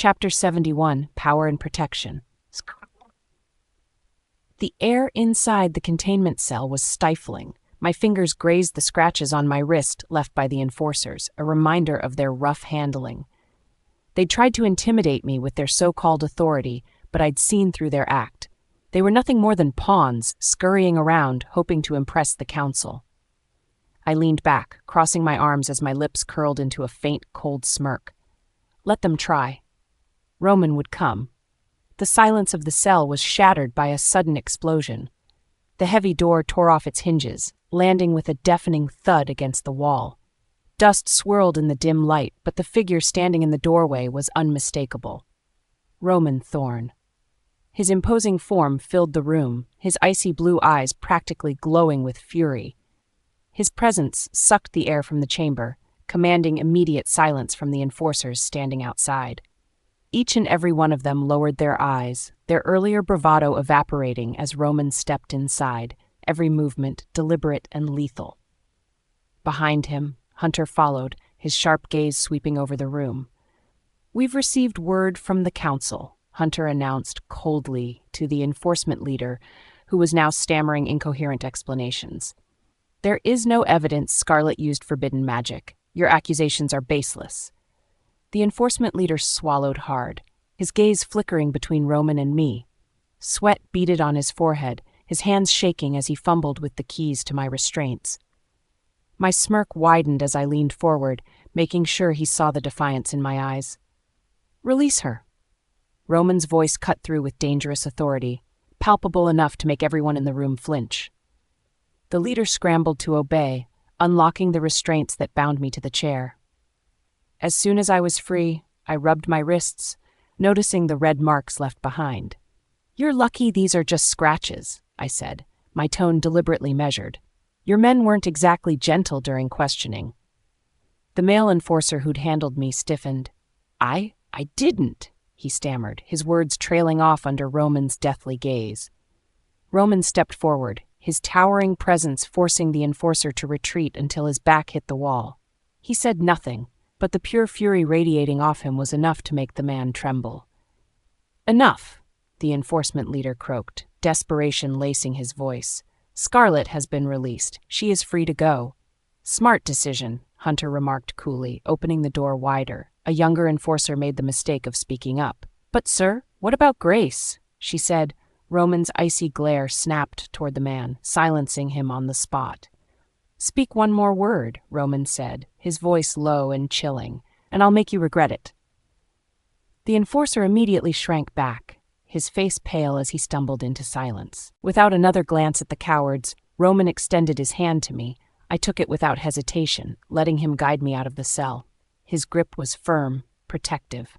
Chapter 71, Power and Protection. The air inside the containment cell was stifling. My fingers grazed the scratches on my wrist left by the enforcers, a reminder of their rough handling. They'd tried to intimidate me with their so-called authority, but I'd seen through their act. They were nothing more than pawns, scurrying around, hoping to impress the council. I leaned back, crossing my arms as my lips curled into a faint, cold smirk. Let them try. Roman would come. The silence of the cell was shattered by a sudden explosion. The heavy door tore off its hinges, landing with a deafening thud against the wall. Dust swirled in the dim light, but the figure standing in the doorway was unmistakable. Roman Thorn. His imposing form filled the room, his icy blue eyes practically glowing with fury. His presence sucked the air from the chamber, commanding immediate silence from the enforcers standing outside. Each and every one of them lowered their eyes, their earlier bravado evaporating as Roman stepped inside, every movement deliberate and lethal. Behind him, Hunter followed, his sharp gaze sweeping over the room. "We've received word from the council," Hunter announced coldly to the enforcement leader, who was now stammering incoherent explanations. "There is no evidence Scarlett used forbidden magic. Your accusations are baseless." The enforcement leader swallowed hard, his gaze flickering between Roman and me. Sweat beaded on his forehead, his hands shaking as he fumbled with the keys to my restraints. My smirk widened as I leaned forward, making sure he saw the defiance in my eyes. "Release her." Roman's voice cut through with dangerous authority, palpable enough to make everyone in the room flinch. The leader scrambled to obey, unlocking the restraints that bound me to the chair. As soon as I was free, I rubbed my wrists, noticing the red marks left behind. "You're lucky these are just scratches," I said, my tone deliberately measured. "Your men weren't exactly gentle during questioning." The male enforcer who'd handled me stiffened. I didn't," he stammered, his words trailing off under Roman's deathly gaze. Roman stepped forward, his towering presence forcing the enforcer to retreat until his back hit the wall. He said nothing, but the pure fury radiating off him was enough to make the man tremble. "Enough," the enforcement leader croaked, desperation lacing his voice. "Scarlett has been released. She is free to go." "Smart decision," Hunter remarked coolly, opening the door wider. A younger enforcer made the mistake of speaking up. "But, sir, what about Grace?" she said. Roman's icy glare snapped toward the man, silencing him on the spot. "Speak one more word," Roman said, his voice low and chilling, "and I'll make you regret it." The enforcer immediately shrank back, his face pale as he stumbled into silence. Without another glance at the cowards, Roman extended his hand to me. I took it without hesitation, letting him guide me out of the cell. His grip was firm, protective.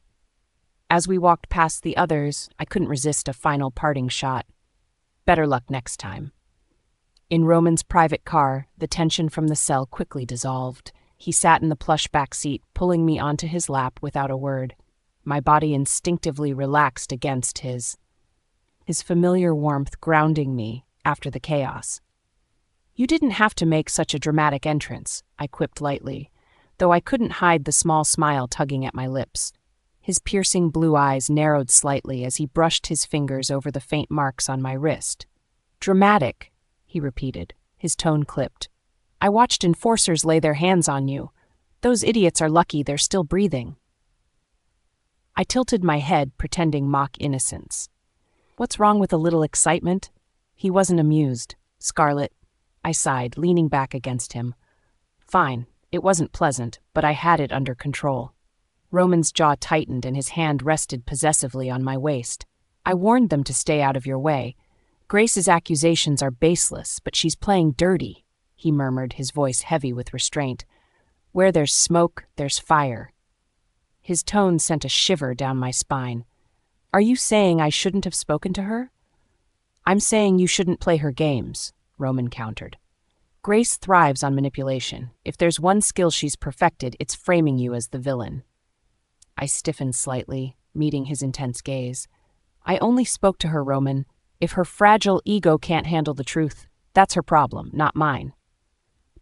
As we walked past the others, I couldn't resist a final parting shot. Better luck next time. In Roman's private car, the tension from the cell quickly dissolved. He sat in the plush back seat, pulling me onto his lap without a word. My body instinctively relaxed against his familiar warmth grounding me after the chaos. "You didn't have to make such a dramatic entrance," I quipped lightly, though I couldn't hide the small smile tugging at my lips. His piercing blue eyes narrowed slightly as he brushed his fingers over the faint marks on my wrist. "Dramatic," he repeated, his tone clipped. "I watched enforcers lay their hands on you. Those idiots are lucky they're still breathing." I tilted my head, pretending mock innocence. "What's wrong with a little excitement?" He wasn't amused. "Scarlett," I sighed, leaning back against him. "Fine. It wasn't pleasant, but I had it under control." Roman's jaw tightened and his hand rested possessively on my waist. "I warned them to stay out of your way. Grace's accusations are baseless, but she's playing dirty," he murmured, his voice heavy with restraint. "Where there's smoke, there's fire." His tone sent a shiver down my spine. "Are you saying I shouldn't have spoken to her?" "I'm saying you shouldn't play her games," Roman countered. "Grace thrives on manipulation. If there's one skill she's perfected, it's framing you as the villain." I stiffened slightly, meeting his intense gaze. "I only spoke to her, Roman. If her fragile ego can't handle the truth, that's her problem, not mine."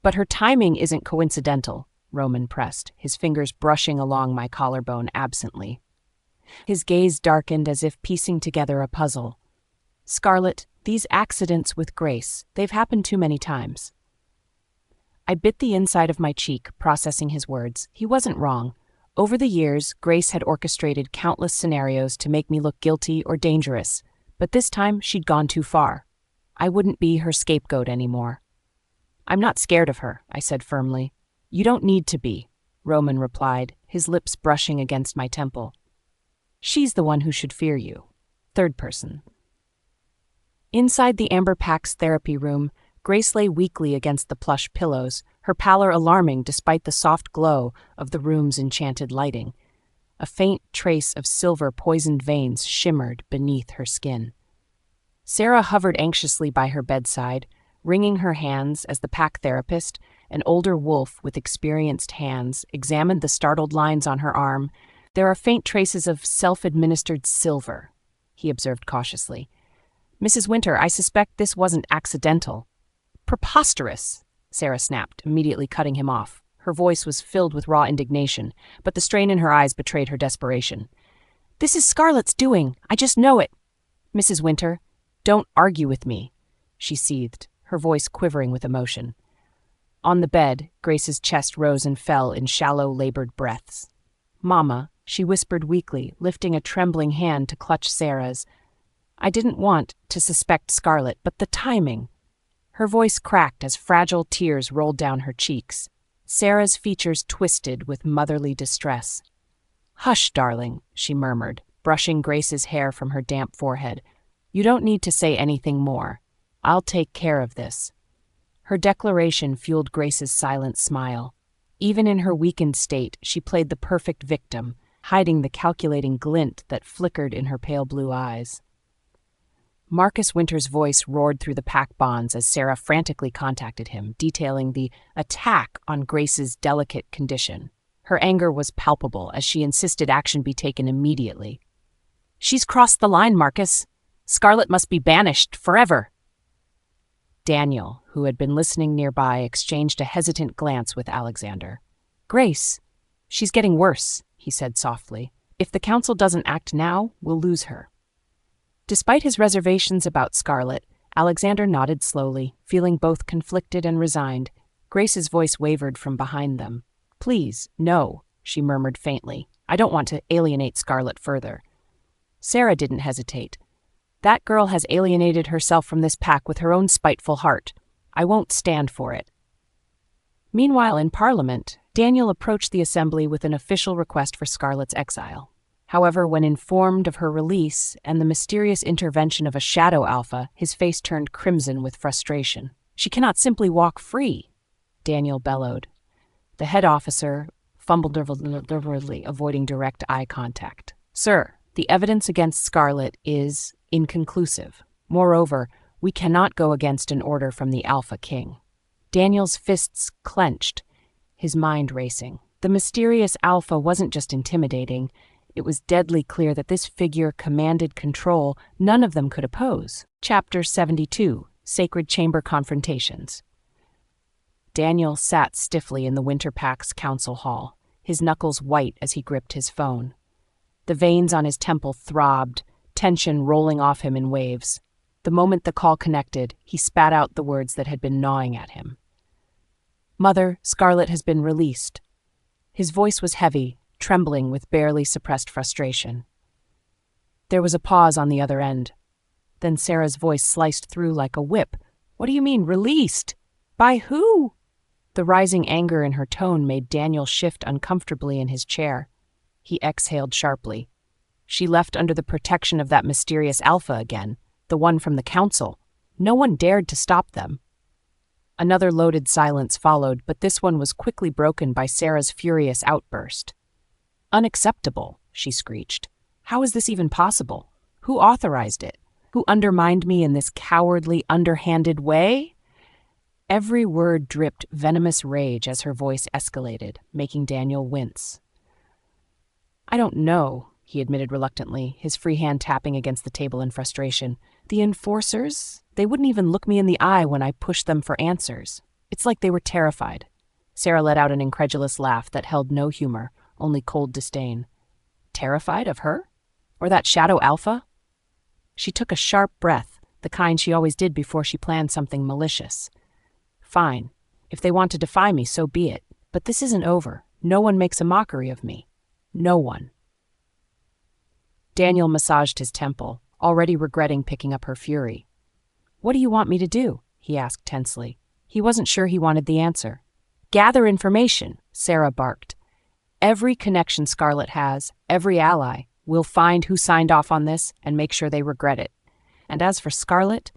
"But her timing isn't coincidental," Roman pressed, his fingers brushing along my collarbone absently. His gaze darkened as if piecing together a puzzle. "Scarlett, these accidents with Grace, they've happened too many times." I bit the inside of my cheek, processing his words. He wasn't wrong. Over the years, Grace had orchestrated countless scenarios to make me look guilty or dangerous, but this time she'd gone too far. I wouldn't be her scapegoat anymore. "I'm not scared of her," I said firmly. "You don't need to be," Roman replied, his lips brushing against my temple. "She's the one who should fear you." Third person. Inside the Amber Pack's therapy room, Grace lay weakly against the plush pillows, her pallor alarming despite the soft glow of the room's enchanted lighting. A faint trace of silver poisoned veins shimmered beneath her skin. Sarah hovered anxiously by her bedside, wringing her hands as the Pack therapist, an older wolf with experienced hands, examined the startled lines on her arm. "There are faint traces of self-administered silver," he observed cautiously. "Mrs. Winter, I suspect this wasn't accidental." "Preposterous!" Sarah snapped, immediately cutting him off. Her voice was filled with raw indignation, but the strain in her eyes betrayed her desperation. "This is Scarlett's doing. I just know it." "Mrs. Winter, don't argue with me," she seethed, her voice quivering with emotion. On the bed, Grace's chest rose and fell in shallow, labored breaths. "Mama," she whispered weakly, lifting a trembling hand to clutch Sarah's. "I didn't want to suspect Scarlett, but the timing." Her voice cracked as fragile tears rolled down her cheeks. Sarah's features twisted with motherly distress. "Hush, darling," she murmured, brushing Grace's hair from her damp forehead. "You don't need to say anything more. I'll take care of this." Her declaration fueled Grace's silent smile. Even in her weakened state, she played the perfect victim, hiding the calculating glint that flickered in her pale blue eyes. Marcus Winter's voice roared through the Pack bonds as Sarah frantically contacted him, detailing the attack on Grace's delicate condition. Her anger was palpable as she insisted action be taken immediately. "She's crossed the line, Marcus. Scarlett must be banished forever." Daniel, who had been listening nearby, exchanged a hesitant glance with Alexander. "Grace, she's getting worse," he said softly. "If the council doesn't act now, we'll lose her." Despite his reservations about Scarlett, Alexander nodded slowly, feeling both conflicted and resigned. Grace's voice wavered from behind them. "Please, no," she murmured faintly. "I don't want to alienate Scarlett further." Sarah didn't hesitate. "That girl has alienated herself from this Pack with her own spiteful heart. I won't stand for it." Meanwhile, in Parliament, Daniel approached the Assembly with an official request for Scarlett's exile. However, when informed of her release and the mysterious intervention of a shadow alpha, his face turned crimson with frustration. "She cannot simply walk free," Daniel bellowed. The head officer fumbled deliberately, avoiding direct eye contact. "Sir, the evidence against Scarlett is inconclusive. Moreover, we cannot go against an order from the Alpha King." Daniel's fists clenched, his mind racing. The mysterious Alpha wasn't just intimidating. It was deadly clear that this figure commanded control none of them could oppose. Chapter 72, Sacred Chamber Confrontations. Daniel sat stiffly in the Winter Pack's council hall, his knuckles white as he gripped his phone. The veins on his temple throbbed, tension rolling off him in waves. The moment the call connected, he spat out the words that had been gnawing at him. "Mother, Scarlett has been released." His voice was heavy, trembling with barely suppressed frustration. There was a pause on the other end. Then Sarah's voice sliced through like a whip. "What do you mean, released? By who?" The rising anger in her tone made Daniel shift uncomfortably in his chair. He exhaled sharply. "She left under the protection of that mysterious Alpha again, the one from the council. No one dared to stop them." Another loaded silence followed, but this one was quickly broken by Sarah's furious outburst. "Unacceptable," she screeched. "How is this even possible? Who authorized it? Who undermined me in this cowardly, underhanded way?" Every word dripped venomous rage as her voice escalated, making Daniel wince. "I don't know," he admitted reluctantly, his free hand tapping against the table in frustration. "The enforcers, they wouldn't even look me in the eye when I pushed them for answers. It's like they were terrified." Sarah let out an incredulous laugh that held no humor, only cold disdain. "Terrified of her?" Or that shadow alpha? She took a sharp breath, the kind she always did before she planned something malicious. Fine. If they want to defy me, so be it. But this isn't over. No one makes a mockery of me. No one. Daniel massaged his temple, already regretting picking up her fury. What do you want me to do? He asked tensely. He wasn't sure he wanted the answer. Gather information, Sarah barked. Every connection Scarlett has, every ally, we'll find who signed off on this and make sure they regret it. And as for Scarlett,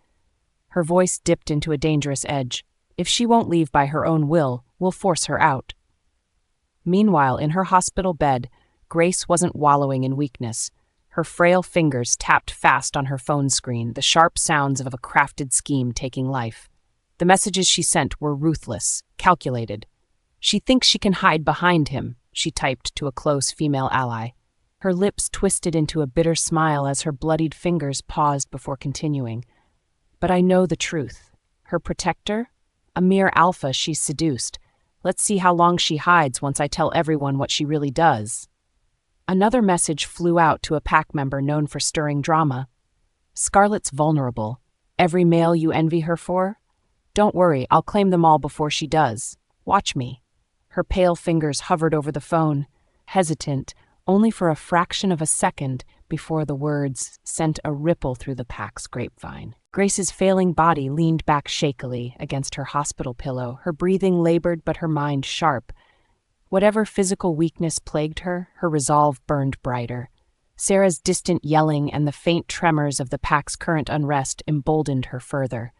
her voice dipped into a dangerous edge. If she won't leave by her own will, we'll force her out. Meanwhile, in her hospital bed, Grace wasn't wallowing in weakness. Her frail fingers tapped fast on her phone screen, the sharp sounds of a crafted scheme taking life. The messages she sent were ruthless, calculated. She thinks she can hide behind him, she typed to a close female ally. Her lips twisted into a bitter smile as her bloodied fingers paused before continuing. But I know the truth. Her protector? A mere alpha she's seduced. Let's see how long she hides once I tell everyone what she really does. Another message flew out to a pack member known for stirring drama. Scarlett's vulnerable. Every male you envy her for? Don't worry, I'll claim them all before she does. Watch me. Her pale fingers hovered over the phone, hesitant, only for a fraction of a second before the words sent a ripple through the pack's grapevine. Grace's failing body leaned back shakily against her hospital pillow, her breathing labored but her mind sharp. Whatever physical weakness plagued her, her resolve burned brighter. Sarah's distant yelling and the faint tremors of the pack's current unrest emboldened her further.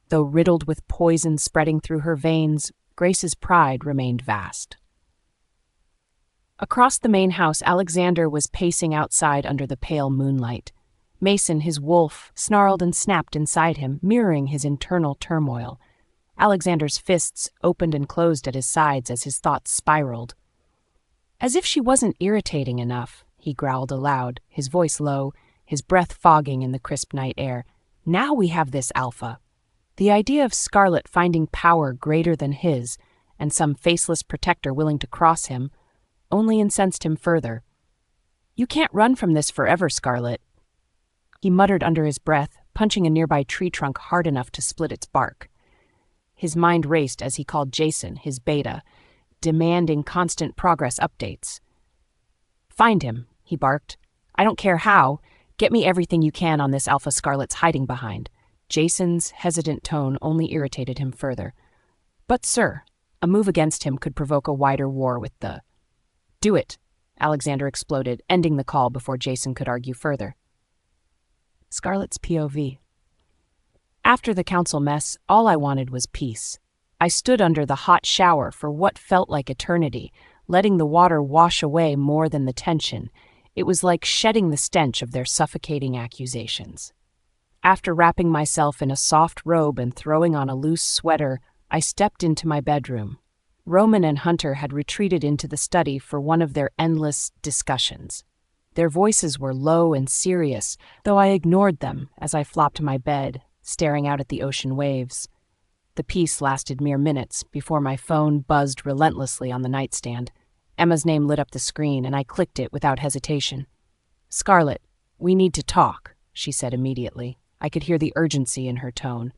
Though riddled with poison spreading through her veins, Grace's pride remained vast. Across the main house, Alexander was pacing outside under the pale moonlight. Mason, his wolf, snarled and snapped inside him, mirroring his internal turmoil. Alexander's fists opened and closed at his sides as his thoughts spiraled. As if she wasn't irritating enough, he growled aloud, his voice low, his breath fogging in the crisp night air. Now we have this alpha. The idea of Scarlett finding power greater than his, and some faceless protector willing to cross him, only incensed him further. You can't run from this forever, Scarlett. He muttered under his breath, punching a nearby tree trunk hard enough to split its bark. His mind raced as he called Jason, his beta, demanding constant progress updates. Find him, he barked. I don't care how. Get me everything you can on this alpha Scarlett's hiding behind. Jason's hesitant tone only irritated him further. But, sir, a move against him could provoke a wider war with the... Do it, Alexander exploded, ending the call before Jason could argue further. Scarlett's POV. After the council mess, all I wanted was peace. I stood under the hot shower for what felt like eternity, letting the water wash away more than the tension. It was like shedding the stench of their suffocating accusations. After wrapping myself in a soft robe and throwing on a loose sweater, I stepped into my bedroom. Roman and Hunter had retreated into the study for one of their endless discussions. Their voices were low and serious, though I ignored them as I flopped to my bed, staring out at the ocean waves. The peace lasted mere minutes before my phone buzzed relentlessly on the nightstand. Emma's name lit up the screen, and I clicked it without hesitation. Scarlett, we need to talk, she said immediately. I could hear the urgency in her tone.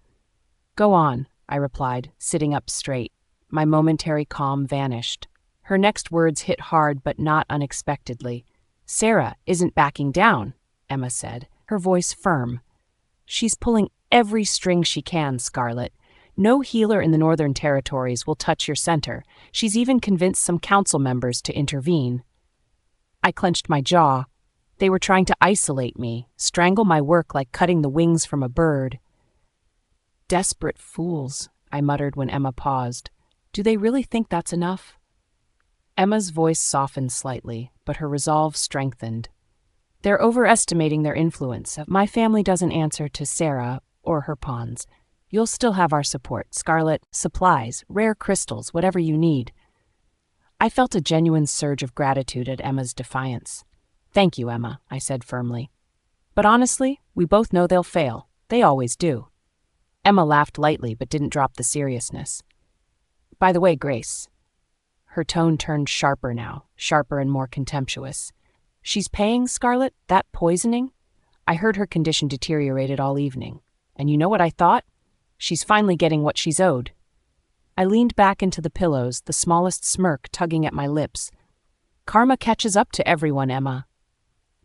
Go on, I replied, sitting up straight. My momentary calm vanished. Her next words hit hard but not unexpectedly. Sarah isn't backing down, Emma said, her voice firm. She's pulling every string she can, Scarlett. No healer in the Northern Territories will touch your center. She's even convinced some council members to intervene. I clenched my jaw. They were trying to isolate me, strangle my work like cutting the wings from a bird. Desperate fools, I muttered when Emma paused. Do they really think that's enough? Emma's voice softened slightly, but her resolve strengthened. They're overestimating their influence. My family doesn't answer to Sarah or her pawns. You'll still have our support, Scarlett, supplies, rare crystals, whatever you need. I felt a genuine surge of gratitude at Emma's defiance. Thank you, Emma, I said firmly. But honestly, we both know they'll fail. They always do. Emma laughed lightly but didn't drop the seriousness. By the way, Grace. Her tone turned sharper now, sharper and more contemptuous. She's paying, Scarlett? That poisoning? I heard her condition deteriorated all evening. And you know what I thought? She's finally getting what she's owed. I leaned back into the pillows, the smallest smirk tugging at my lips. Karma catches up to everyone, Emma.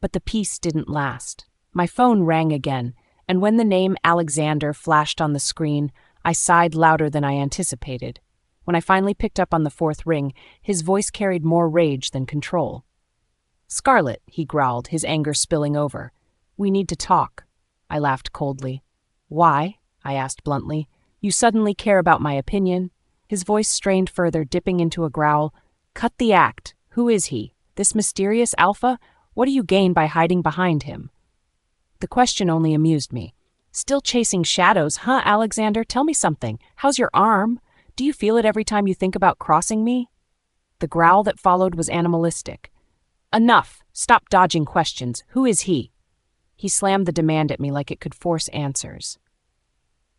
But the peace didn't last. My phone rang again, and when the name Alexander flashed on the screen, I sighed louder than I anticipated. When I finally picked up on the fourth ring, his voice carried more rage than control. "Scarlett," he growled, his anger spilling over. "We need to talk." I laughed coldly. "Why?" I asked bluntly. "You suddenly care about my opinion?" His voice strained further, dipping into a growl. "Cut the act. Who is he? This mysterious alpha? What do you gain by hiding behind him?" The question only amused me. "Still chasing shadows, huh, Alexander? Tell me something. How's your arm? Do you feel it every time you think about crossing me?" The growl that followed was animalistic. "Enough! Stop dodging questions. Who is he?" He slammed the demand at me like it could force answers.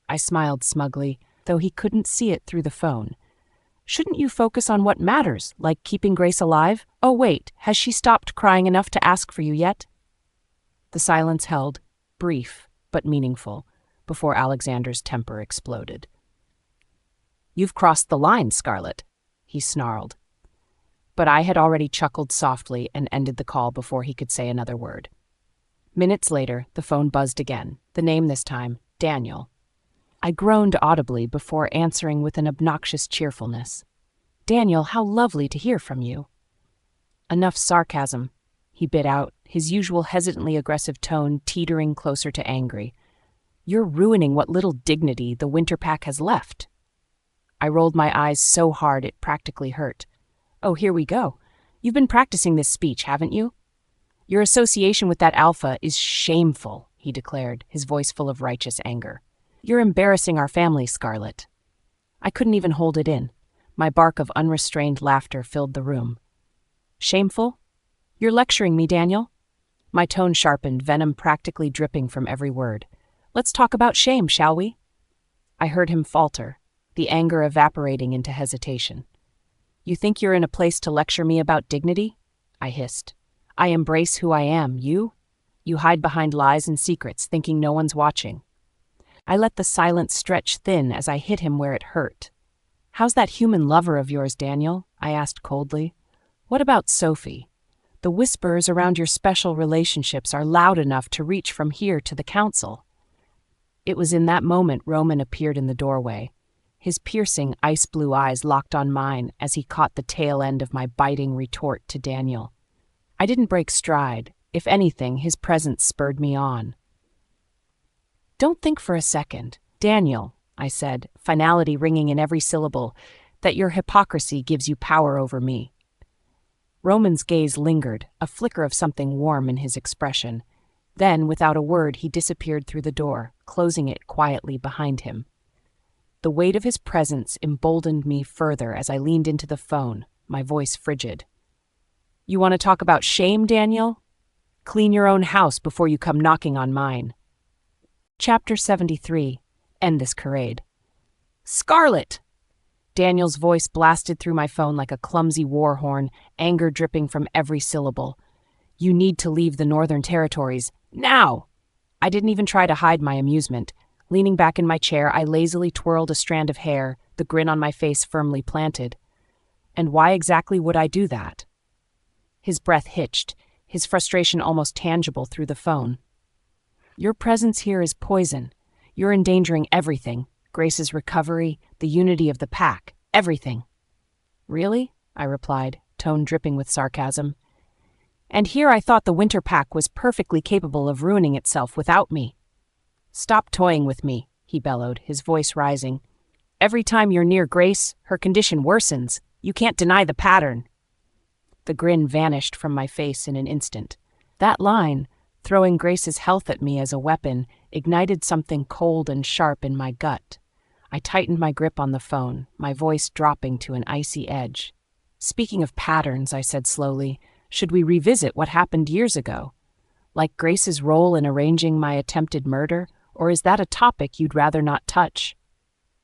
I smiled smugly, though he couldn't see it through the phone. "Shouldn't you focus on what matters, like keeping Grace alive? Oh wait, has she stopped crying enough to ask for you yet?" The silence held, brief but meaningful, before Alexander's temper exploded. "You've crossed the line, Scarlett," he snarled. But I had already chuckled softly and ended the call before he could say another word. Minutes later, the phone buzzed again, the name this time, Daniel. I groaned audibly before answering with an obnoxious cheerfulness. "Daniel, how lovely to hear from you." "Enough sarcasm," he bit out, his usual hesitantly aggressive tone teetering closer to angry. "You're ruining what little dignity the Winter Pack has left." I rolled my eyes so hard it practically hurt. "Oh, here we go. You've been practicing this speech, haven't you?" "Your association with that alpha is shameful," he declared, his voice full of righteous anger. "You're embarrassing our family, Scarlett." I couldn't even hold it in. My bark of unrestrained laughter filled the room. "Shameful? You're lecturing me, Daniel?" My tone sharpened, venom practically dripping from every word. "Let's talk about shame, shall we?" I heard him falter, the anger evaporating into hesitation. "You think you're in a place to lecture me about dignity?" I hissed. "I embrace who I am, you? You hide behind lies and secrets, thinking no one's watching." I let the silence stretch thin as I hit him where it hurt. "How's that human lover of yours, Daniel?" I asked coldly. "What about Sophie? The whispers around your special relationships are loud enough to reach from here to the council." It was in that moment Roman appeared in the doorway. His piercing, ice-blue eyes locked on mine as he caught the tail end of my biting retort to Daniel. I didn't break stride. If anything, his presence spurred me on. "Don't think for a second, Daniel," I said, finality ringing in every syllable, "that your hypocrisy gives you power over me." Roman's gaze lingered, a flicker of something warm in his expression. Then, without a word, he disappeared through the door, closing it quietly behind him. The weight of his presence emboldened me further as I leaned into the phone, my voice frigid. "You want to talk about shame, Daniel? Clean your own house before you come knocking on mine." Chapter 73. End this charade. "Scarlett!" Daniel's voice blasted through my phone like a clumsy war horn, anger dripping from every syllable. "You need to leave the Northern Territories, now!" I didn't even try to hide my amusement. Leaning back in my chair, I lazily twirled a strand of hair, the grin on my face firmly planted. And why exactly would I do that? His breath hitched, his frustration almost tangible through the phone. "Your presence here is poison. You're endangering everything. Grace's recovery, the unity of the pack, everything." "Really?" I replied, tone dripping with sarcasm. "And here I thought the Winter Pack was perfectly capable of ruining itself without me." "Stop toying with me," he bellowed, his voice rising. "Every time you're near Grace, her condition worsens. You can't deny the pattern." The grin vanished from my face in an instant. That line, throwing Grace's health at me as a weapon, ignited something cold and sharp in my gut. I tightened my grip on the phone, my voice dropping to an icy edge. "Speaking of patterns," I said slowly, "should we revisit what happened years ago? Like Grace's role in arranging my attempted murder, or is that a topic you'd rather not touch?"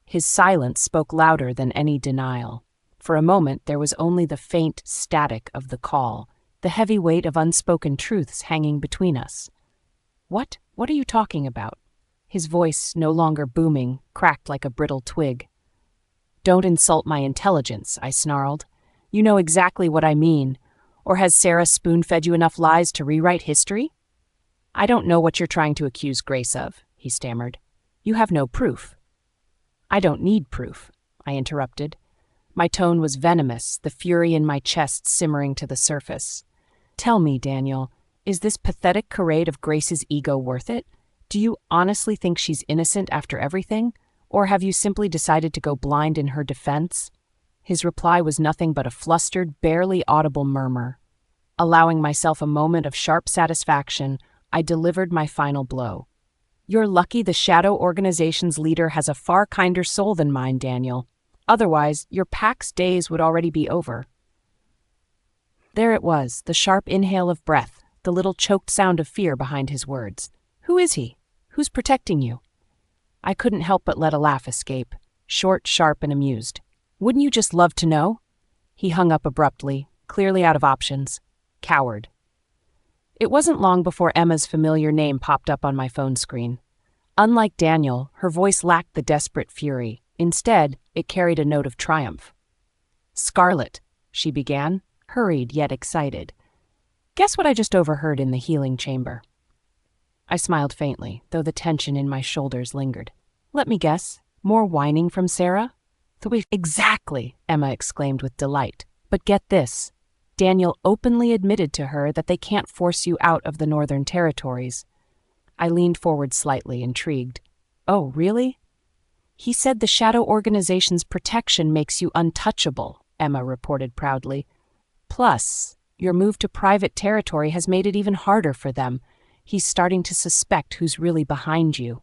His silence spoke louder than any denial. For a moment there was only the faint static of the call, the heavy weight of unspoken truths hanging between us. What? What are you talking about? His voice, no longer booming, cracked like a brittle twig. Don't insult my intelligence, I snarled. You know exactly what I mean. Or has Sarah spoon-fed you enough lies to rewrite history? I don't know what you're trying to accuse Grace of, he stammered. You have no proof. I don't need proof, I interrupted. My tone was venomous, the fury in my chest simmering to the surface. Tell me, Daniel, is this pathetic charade of Grace's ego worth it? Do you honestly think she's innocent after everything? Or have you simply decided to go blind in her defense? His reply was nothing but a flustered, barely audible murmur. Allowing myself a moment of sharp satisfaction, I delivered my final blow. You're lucky the Shadow Organization's leader has a far kinder soul than mine, Daniel. Otherwise, your pack's days would already be over. There it was, the sharp inhale of breath, the little choked sound of fear behind his words. Who is he? Who's protecting you? I couldn't help but let a laugh escape, short, sharp, and amused. Wouldn't you just love to know? He hung up abruptly, clearly out of options. Coward. It wasn't long before Emma's familiar name popped up on my phone screen. Unlike Daniel, her voice lacked the desperate fury. Instead, it carried a note of triumph. Scarlett, she began, hurried yet excited. Guess what I just overheard in the healing chamber? I smiled faintly, though the tension in my shoulders lingered. Let me guess. More whining from Sarah? Exactly, Emma exclaimed with delight. But get this. Daniel openly admitted to her that they can't force you out of the Northern Territories. I leaned forward slightly, intrigued. Oh, really? He said the Shadow Organization's protection makes you untouchable, Emma reported proudly. Plus, your move to private territory has made it even harder for them. He's starting to suspect who's really behind you.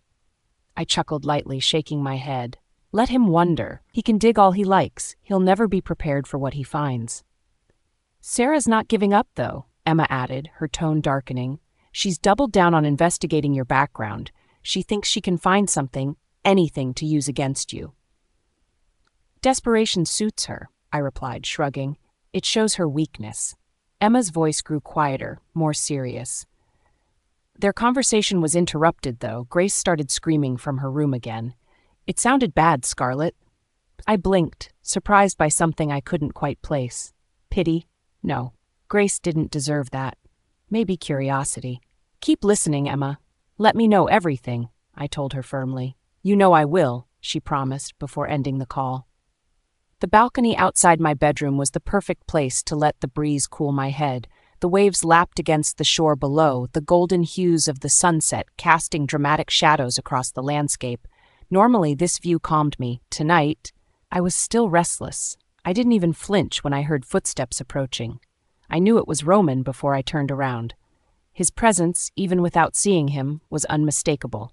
I chuckled lightly, shaking my head. Let him wonder. He can dig all he likes. He'll never be prepared for what he finds. Sarah's not giving up, though, Emma added, her tone darkening. She's doubled down on investigating your background. She thinks she can find something, anything to use against you. Desperation suits her, I replied, shrugging. It shows her weakness. Emma's voice grew quieter, more serious. Their conversation was interrupted, though. Grace started screaming from her room again. It sounded bad, Scarlett. I blinked, surprised by something I couldn't quite place. Pity? No, Grace didn't deserve that. Maybe curiosity. Keep listening, Emma. Let me know everything, I told her firmly. You know I will, she promised before ending the call. The balcony outside my bedroom was the perfect place to let the breeze cool my head. The waves lapped against the shore below, the golden hues of the sunset casting dramatic shadows across the landscape. Normally, this view calmed me. Tonight, I was still restless. I didn't even flinch when I heard footsteps approaching. I knew it was Roman before I turned around. His presence, even without seeing him, was unmistakable.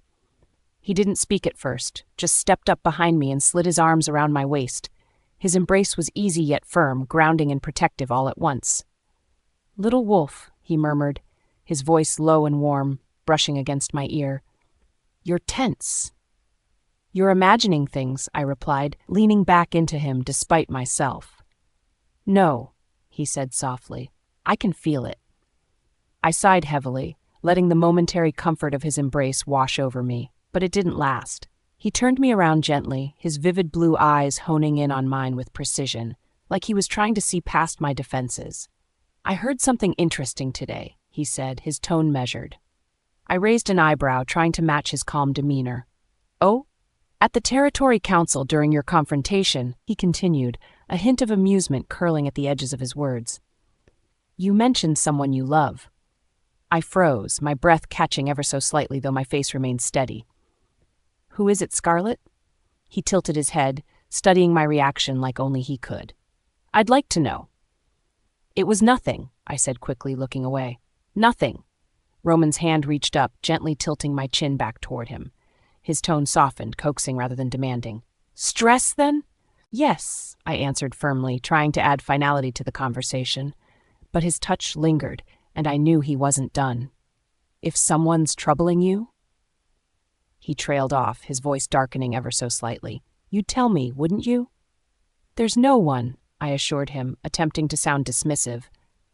He didn't speak at first, just stepped up behind me and slid his arms around my waist. His embrace was easy yet firm, grounding and protective all at once. "Little wolf," he murmured, his voice low and warm, brushing against my ear. "You're tense." "You're imagining things," I replied, leaning back into him despite myself. "No," he said softly. "I can feel it." I sighed heavily, letting the momentary comfort of his embrace wash over me, but it didn't last. He turned me around gently, his vivid blue eyes honing in on mine with precision, like he was trying to see past my defenses. "I heard something interesting today," he said, his tone measured. I raised an eyebrow, trying to match his calm demeanor. "Oh? At the Territory Council during your confrontation," he continued, a hint of amusement curling at the edges of his words. "You mentioned someone you love." I froze, my breath catching ever so slightly, though my face remained steady. "Who is it, Scarlett?" He tilted his head, studying my reaction like only he could. "I'd like to know." "It was nothing," I said quickly, looking away. "Nothing." Roman's hand reached up, gently tilting my chin back toward him. His tone softened, coaxing rather than demanding. "Stress, then?" "Yes," I answered firmly, trying to add finality to the conversation. But his touch lingered, and I knew he wasn't done. "If someone's troubling you?" He trailed off, his voice darkening ever so slightly. "You'd tell me, wouldn't you?" "There's no one," I assured him, attempting to sound dismissive.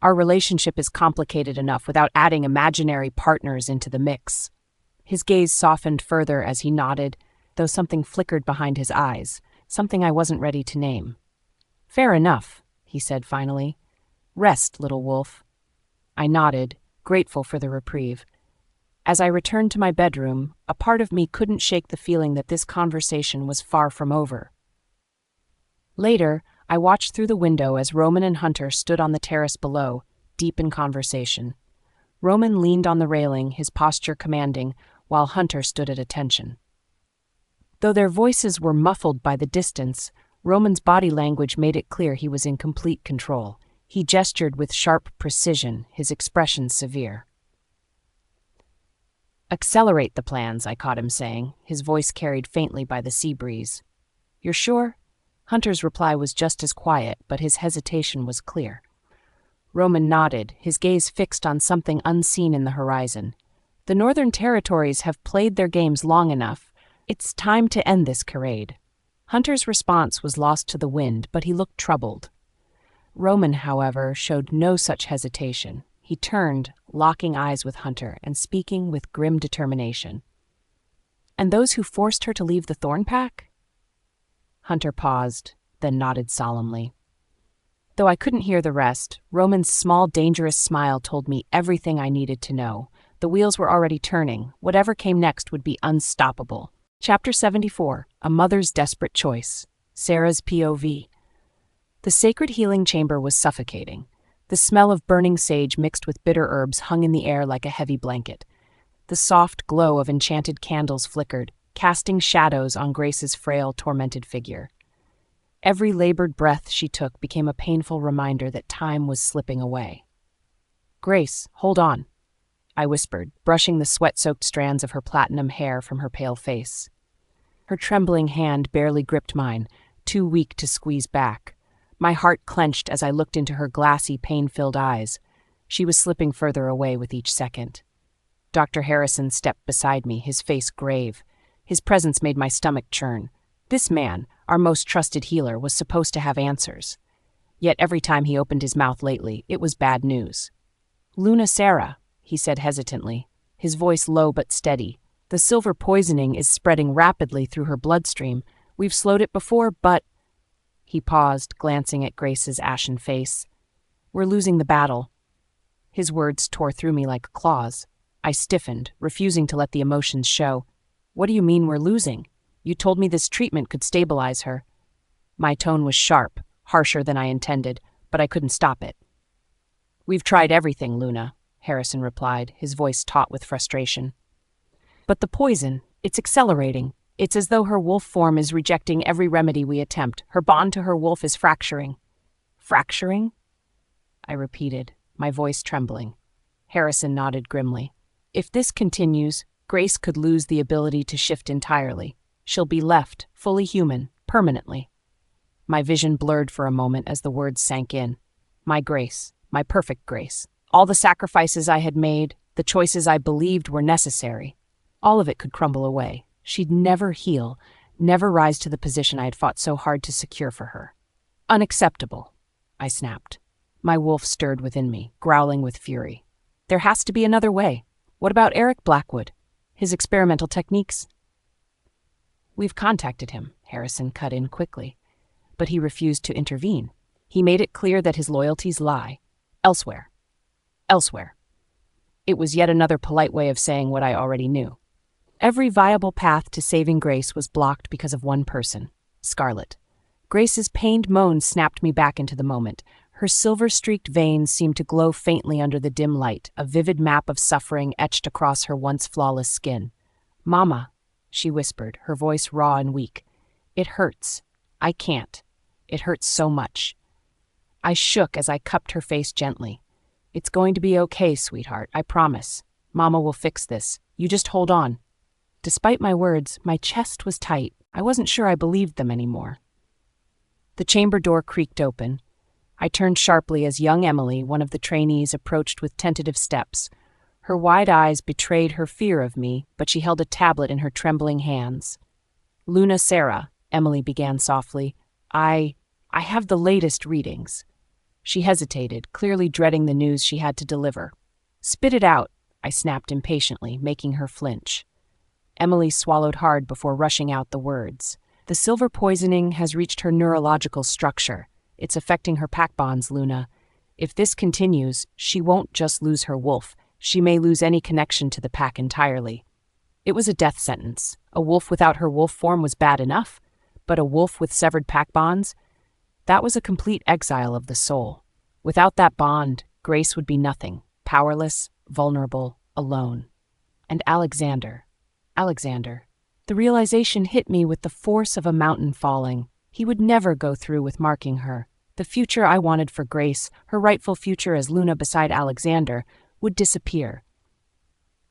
Our relationship is complicated enough without adding imaginary partners into the mix." His gaze softened further as he nodded, though something flickered behind his eyes, something I wasn't ready to name. "Fair enough," he said finally. "Rest, little wolf." I nodded, grateful for the reprieve. As I returned to my bedroom, a part of me couldn't shake the feeling that this conversation was far from over. Later, I watched through the window as Roman and Hunter stood on the terrace below, deep in conversation. Roman leaned on the railing, his posture commanding, while Hunter stood at attention. Though their voices were muffled by the distance, Roman's body language made it clear he was in complete control. He gestured with sharp precision, his expression severe. "Accelerate the plans," I caught him saying, his voice carried faintly by the sea breeze. "You're sure?" Hunter's reply was just as quiet, but his hesitation was clear. Roman nodded, his gaze fixed on something unseen in the horizon. "The Northern Territories have played their games long enough. It's time to end this charade." Hunter's response was lost to the wind, but he looked troubled. Roman, however, showed no such hesitation. He turned, locking eyes with Hunter and speaking with grim determination. "And those who forced her to leave the Thorn Pack?" Hunter paused, then nodded solemnly. Though I couldn't hear the rest, Roman's small, dangerous smile told me everything I needed to know. The wheels were already turning. Whatever came next would be unstoppable. Chapter 74, A Mother's Desperate Choice. Sarah's POV. The sacred healing chamber was suffocating. The smell of burning sage mixed with bitter herbs hung in the air like a heavy blanket. The soft glow of enchanted candles flickered, casting shadows on Grace's frail, tormented figure. Every labored breath she took became a painful reminder that time was slipping away. "Grace, hold on," I whispered, brushing the sweat-soaked strands of her platinum hair from her pale face. Her trembling hand barely gripped mine, too weak to squeeze back. My heart clenched as I looked into her glassy, pain-filled eyes. She was slipping further away with each second. Dr. Harrison stepped beside me, his face grave. His presence made my stomach churn. This man, our most trusted healer, was supposed to have answers. Yet every time he opened his mouth lately, it was bad news. "Luna Sarah," he said hesitantly, his voice low but steady. "The silver poisoning is spreading rapidly through her bloodstream. We've slowed it before, but—" He paused, glancing at Grace's ashen face. "We're losing the battle." His words tore through me like claws. I stiffened, refusing to let the emotions show. "What do you mean we're losing? You told me this treatment could stabilize her." My tone was sharp, harsher than I intended, but I couldn't stop it. "We've tried everything, Luna," Harrison replied, his voice taut with frustration. "But the poison, it's accelerating. It's as though her wolf form is rejecting every remedy we attempt. Her bond to her wolf is fracturing." "Fracturing?" I repeated, my voice trembling. Harrison nodded grimly. "If this continues, Grace could lose the ability to shift entirely. She'll be left, fully human, permanently." My vision blurred for a moment as the words sank in. My Grace, my perfect Grace. All the sacrifices I had made, the choices I believed were necessary. All of it could crumble away. She'd never heal, never rise to the position I had fought so hard to secure for her. "Unacceptable," I snapped. My wolf stirred within me, growling with fury. "There has to be another way. What about Eric Blackwood? His experimental techniques?" "We've contacted him," Harrison cut in quickly. But he refused to intervene. He made it clear that his loyalties lie elsewhere. Elsewhere. It was yet another polite way of saying what I already knew. Every viable path to saving Grace was blocked because of one person, Scarlett. Grace's pained moans snapped me back into the moment. Her silver-streaked veins seemed to glow faintly under the dim light, a vivid map of suffering etched across her once flawless skin. "Mama," she whispered, her voice raw and weak. "It hurts. I can't. It hurts so much." I shook as I cupped her face gently. "It's going to be okay, sweetheart, I promise. Mama will fix this. You just hold on." Despite my words, my chest was tight. I wasn't sure I believed them anymore. The chamber door creaked open. I turned sharply as young Emily, one of the trainees, approached with tentative steps. Her wide eyes betrayed her fear of me, but she held a tablet in her trembling hands. "Luna Sarah," Emily began softly, I have the latest readings." She hesitated, clearly dreading the news she had to deliver. "Spit it out," I snapped impatiently, making her flinch. Emily swallowed hard before rushing out the words. "The silver poisoning has reached her neurological structure. It's affecting her pack bonds, Luna. If this continues, she won't just lose her wolf. She may lose any connection to the pack entirely." It was a death sentence. A wolf without her wolf form was bad enough, but a wolf with severed pack bonds? That was a complete exile of the soul. Without that bond, Grace would be nothing, powerless, vulnerable, alone. And Alexander. The realization hit me with the force of a mountain falling. He would never go through with marking her. The future I wanted for Grace, her rightful future as Luna beside Alexander, would disappear.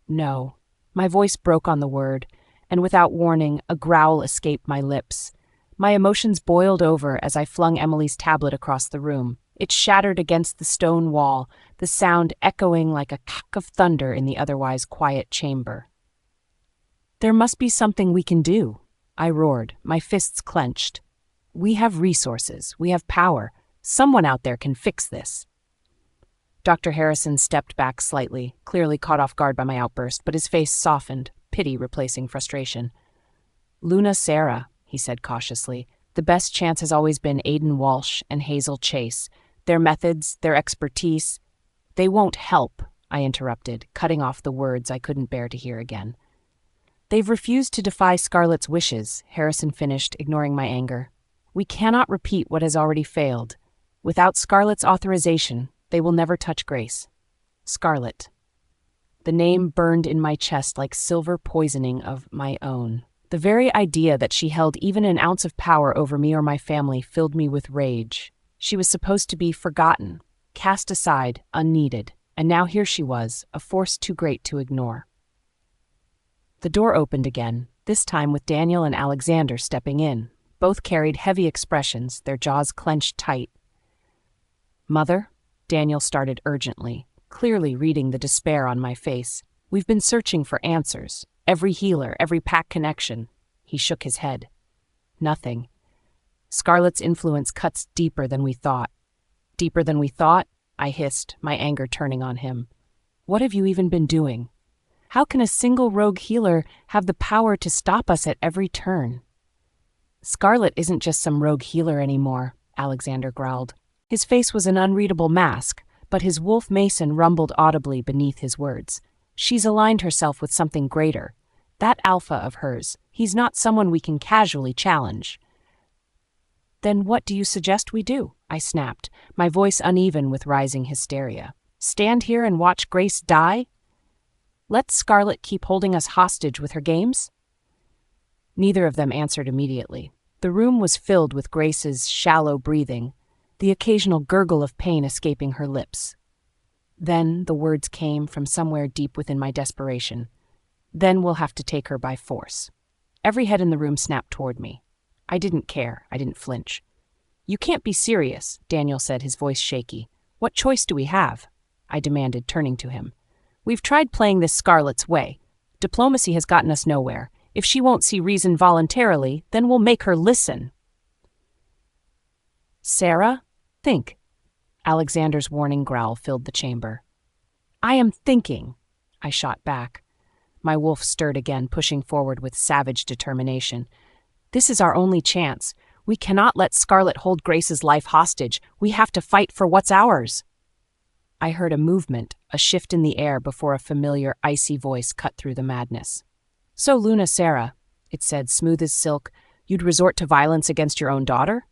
No. My voice broke on the word, and without warning, a growl escaped my lips. My emotions boiled over as I flung Emily's tablet across the room. It shattered against the stone wall, the sound echoing like a clack of thunder in the otherwise quiet chamber. "There must be something we can do," I roared, my fists clenched. "We have resources, we have power. Someone out there can fix this." Dr. Harrison stepped back slightly, clearly caught off guard by my outburst, but his face softened, pity replacing frustration. "Luna Sarah," he said cautiously. "The best chance has always been Aidan Walsh and Hazel Chase. Their methods, their expertise—" "They won't help," I interrupted, cutting off the words I couldn't bear to hear again. "They've refused to defy Scarlett's wishes," Harrison finished, ignoring my anger. "We cannot repeat what has already failed. Without Scarlett's authorization, they will never touch Grace." Scarlett. The name burned in my chest like silver poisoning of my own. The very idea that she held even an ounce of power over me or my family filled me with rage. She was supposed to be forgotten, cast aside, unneeded, and now here she was, a force too great to ignore. The door opened again, this time with Daniel and Alexander stepping in. Both carried heavy expressions, their jaws clenched tight. "Mother?" Daniel started urgently, clearly reading the despair on my face. "We've been searching for answers. Every healer, every pack connection." He shook his head. "Nothing. Scarlett's influence cuts deeper than we thought." "Deeper than we thought?" I hissed, my anger turning on him. "What have you even been doing? How can a single rogue healer have the power to stop us at every turn?" "Scarlett isn't just some rogue healer anymore," Alexander growled. His face was an unreadable mask, but his wolf mason rumbled audibly beneath his words. "She's aligned herself with something greater. That alpha of hers, he's not someone we can casually challenge." "Then what do you suggest we do?" I snapped, my voice uneven with rising hysteria. "Stand here and watch Grace die? Let Scarlett keep holding us hostage with her games?" Neither of them answered immediately. The room was filled with Grace's shallow breathing, the occasional gurgle of pain escaping her lips. Then the words came from somewhere deep within my desperation. "Then we'll have to take her by force." Every head in the room snapped toward me. I didn't care. I didn't flinch. "You can't be serious," Daniel said, his voice shaky. "What choice do we have?" I demanded, turning to him. "We've tried playing this Scarlett's way. Diplomacy has gotten us nowhere. If she won't see reason voluntarily, then we'll make her listen." "Sarah, think." Alexander's warning growl filled the chamber. "I am thinking," I shot back. My wolf stirred again, pushing forward with savage determination. "This is our only chance. We cannot let Scarlett hold Grace's life hostage. We have to fight for what's ours." I heard a movement, a shift in the air before a familiar, icy voice cut through the madness. "So, Luna Sarah," it said, smooth as silk, "you'd resort to violence against your own daughter?"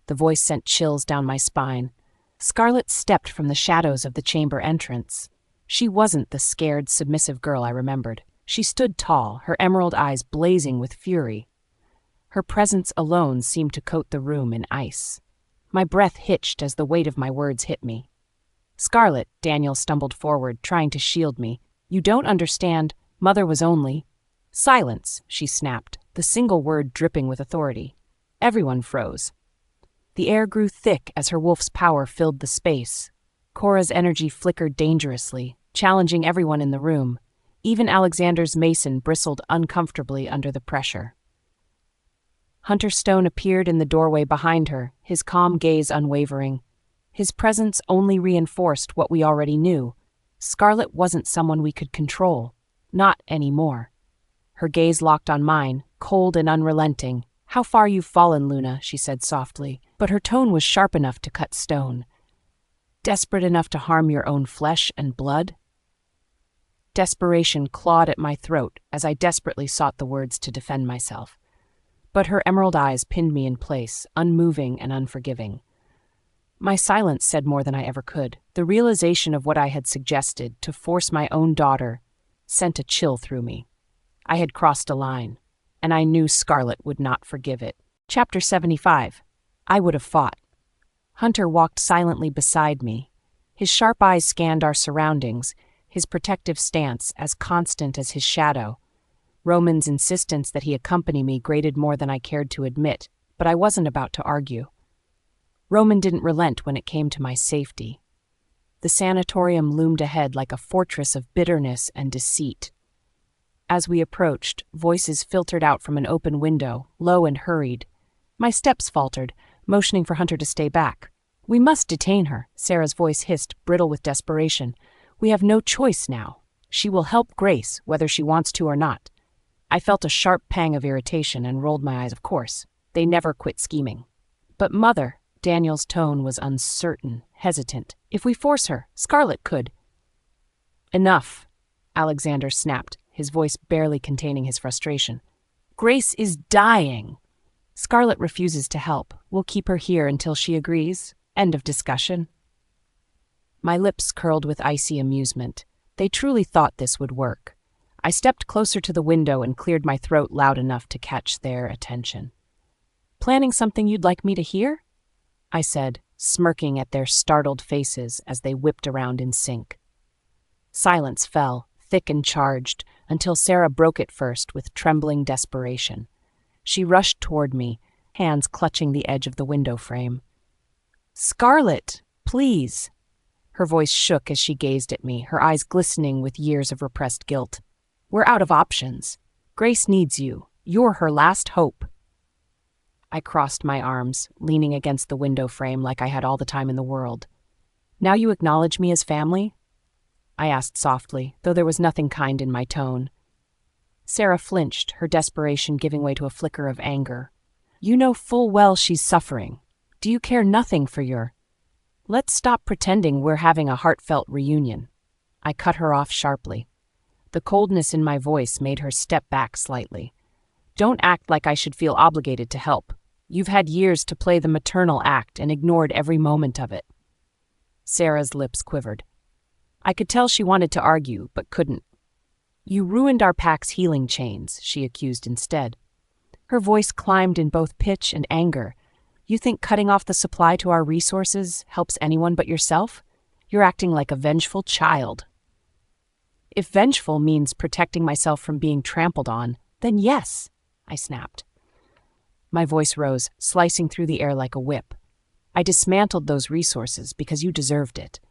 The voice sent chills down my spine. Scarlett stepped from the shadows of the chamber entrance. She wasn't the scared, submissive girl I remembered. She stood tall, her emerald eyes blazing with fury. Her presence alone seemed to coat the room in ice. My breath hitched as the weight of my words hit me. "Scarlett," Daniel stumbled forward, trying to shield me. "You don't understand. Mother was only—" "Silence," she snapped, the single word dripping with authority. Everyone froze. The air grew thick as her wolf's power filled the space. Cora's energy flickered dangerously, challenging everyone in the room. Even Alexander's mason bristled uncomfortably under the pressure. Hunter Stone appeared in the doorway behind her, his calm gaze unwavering. His presence only reinforced what we already knew. Scarlett wasn't someone we could control. Not anymore. Her gaze locked on mine, cold and unrelenting. "How far you've fallen, Luna," she said softly, but her tone was sharp enough to cut stone. "Desperate enough to harm your own flesh and blood?" Desperation clawed at my throat as I desperately sought the words to defend myself. But her emerald eyes pinned me in place, unmoving and unforgiving. My silence said more than I ever could. The realization of what I had suggested, to force my own daughter, sent a chill through me. I had crossed a line, and I knew Scarlett would not forgive it. Chapter 75. I would have fought. Hunter walked silently beside me. His sharp eyes scanned our surroundings, his protective stance as constant as his shadow. Roman's insistence that he accompany me grated more than I cared to admit, but I wasn't about to argue. Roman didn't relent when it came to my safety. The sanatorium loomed ahead like a fortress of bitterness and deceit. As we approached, voices filtered out from an open window, low and hurried. My steps faltered, motioning for Hunter to stay back. "We must detain her," Sarah's voice hissed, brittle with desperation. "We have no choice now. She will help Grace, whether she wants to or not." I felt a sharp pang of irritation and rolled my eyes. Of course, they never quit scheming. "But Mother," Daniel's tone was uncertain, hesitant. "If we force her, Scarlett could." "Enough," Alexander snapped, his voice barely containing his frustration. "Grace is dying. Scarlett refuses to help. We'll keep her here until she agrees. End of discussion." My lips curled with icy amusement. They truly thought this would work. I stepped closer to the window and cleared my throat loud enough to catch their attention. "Planning something you'd like me to hear?" I said, smirking at their startled faces as they whipped around in sync. Silence fell, thick and charged, until Sarah broke it first with trembling desperation. She rushed toward me, hands clutching the edge of the window frame. "Scarlett, please." Her voice shook as she gazed at me, her eyes glistening with years of repressed guilt. "We're out of options. Grace needs you. You're her last hope." I crossed my arms, leaning against the window frame like I had all the time in the world. "Now you acknowledge me as family?" I asked softly, though there was nothing kind in my tone. Sarah flinched, her desperation giving way to a flicker of anger. "You know full well she's suffering. Do you care nothing for your—" "Let's stop pretending we're having a heartfelt reunion." I cut her off sharply. The coldness in my voice made her step back slightly. "Don't act like I should feel obligated to help. You've had years to play the maternal act and ignored every moment of it." Sarah's lips quivered. I could tell she wanted to argue, but couldn't. "You ruined our pack's healing chains," she accused instead. Her voice climbed in both pitch and anger. "You think cutting off the supply to our resources helps anyone but yourself? You're acting like a vengeful child." "If vengeful means protecting myself from being trampled on, then yes," I snapped. My voice rose, slicing through the air like a whip. "I dismantled those resources because you deserved it.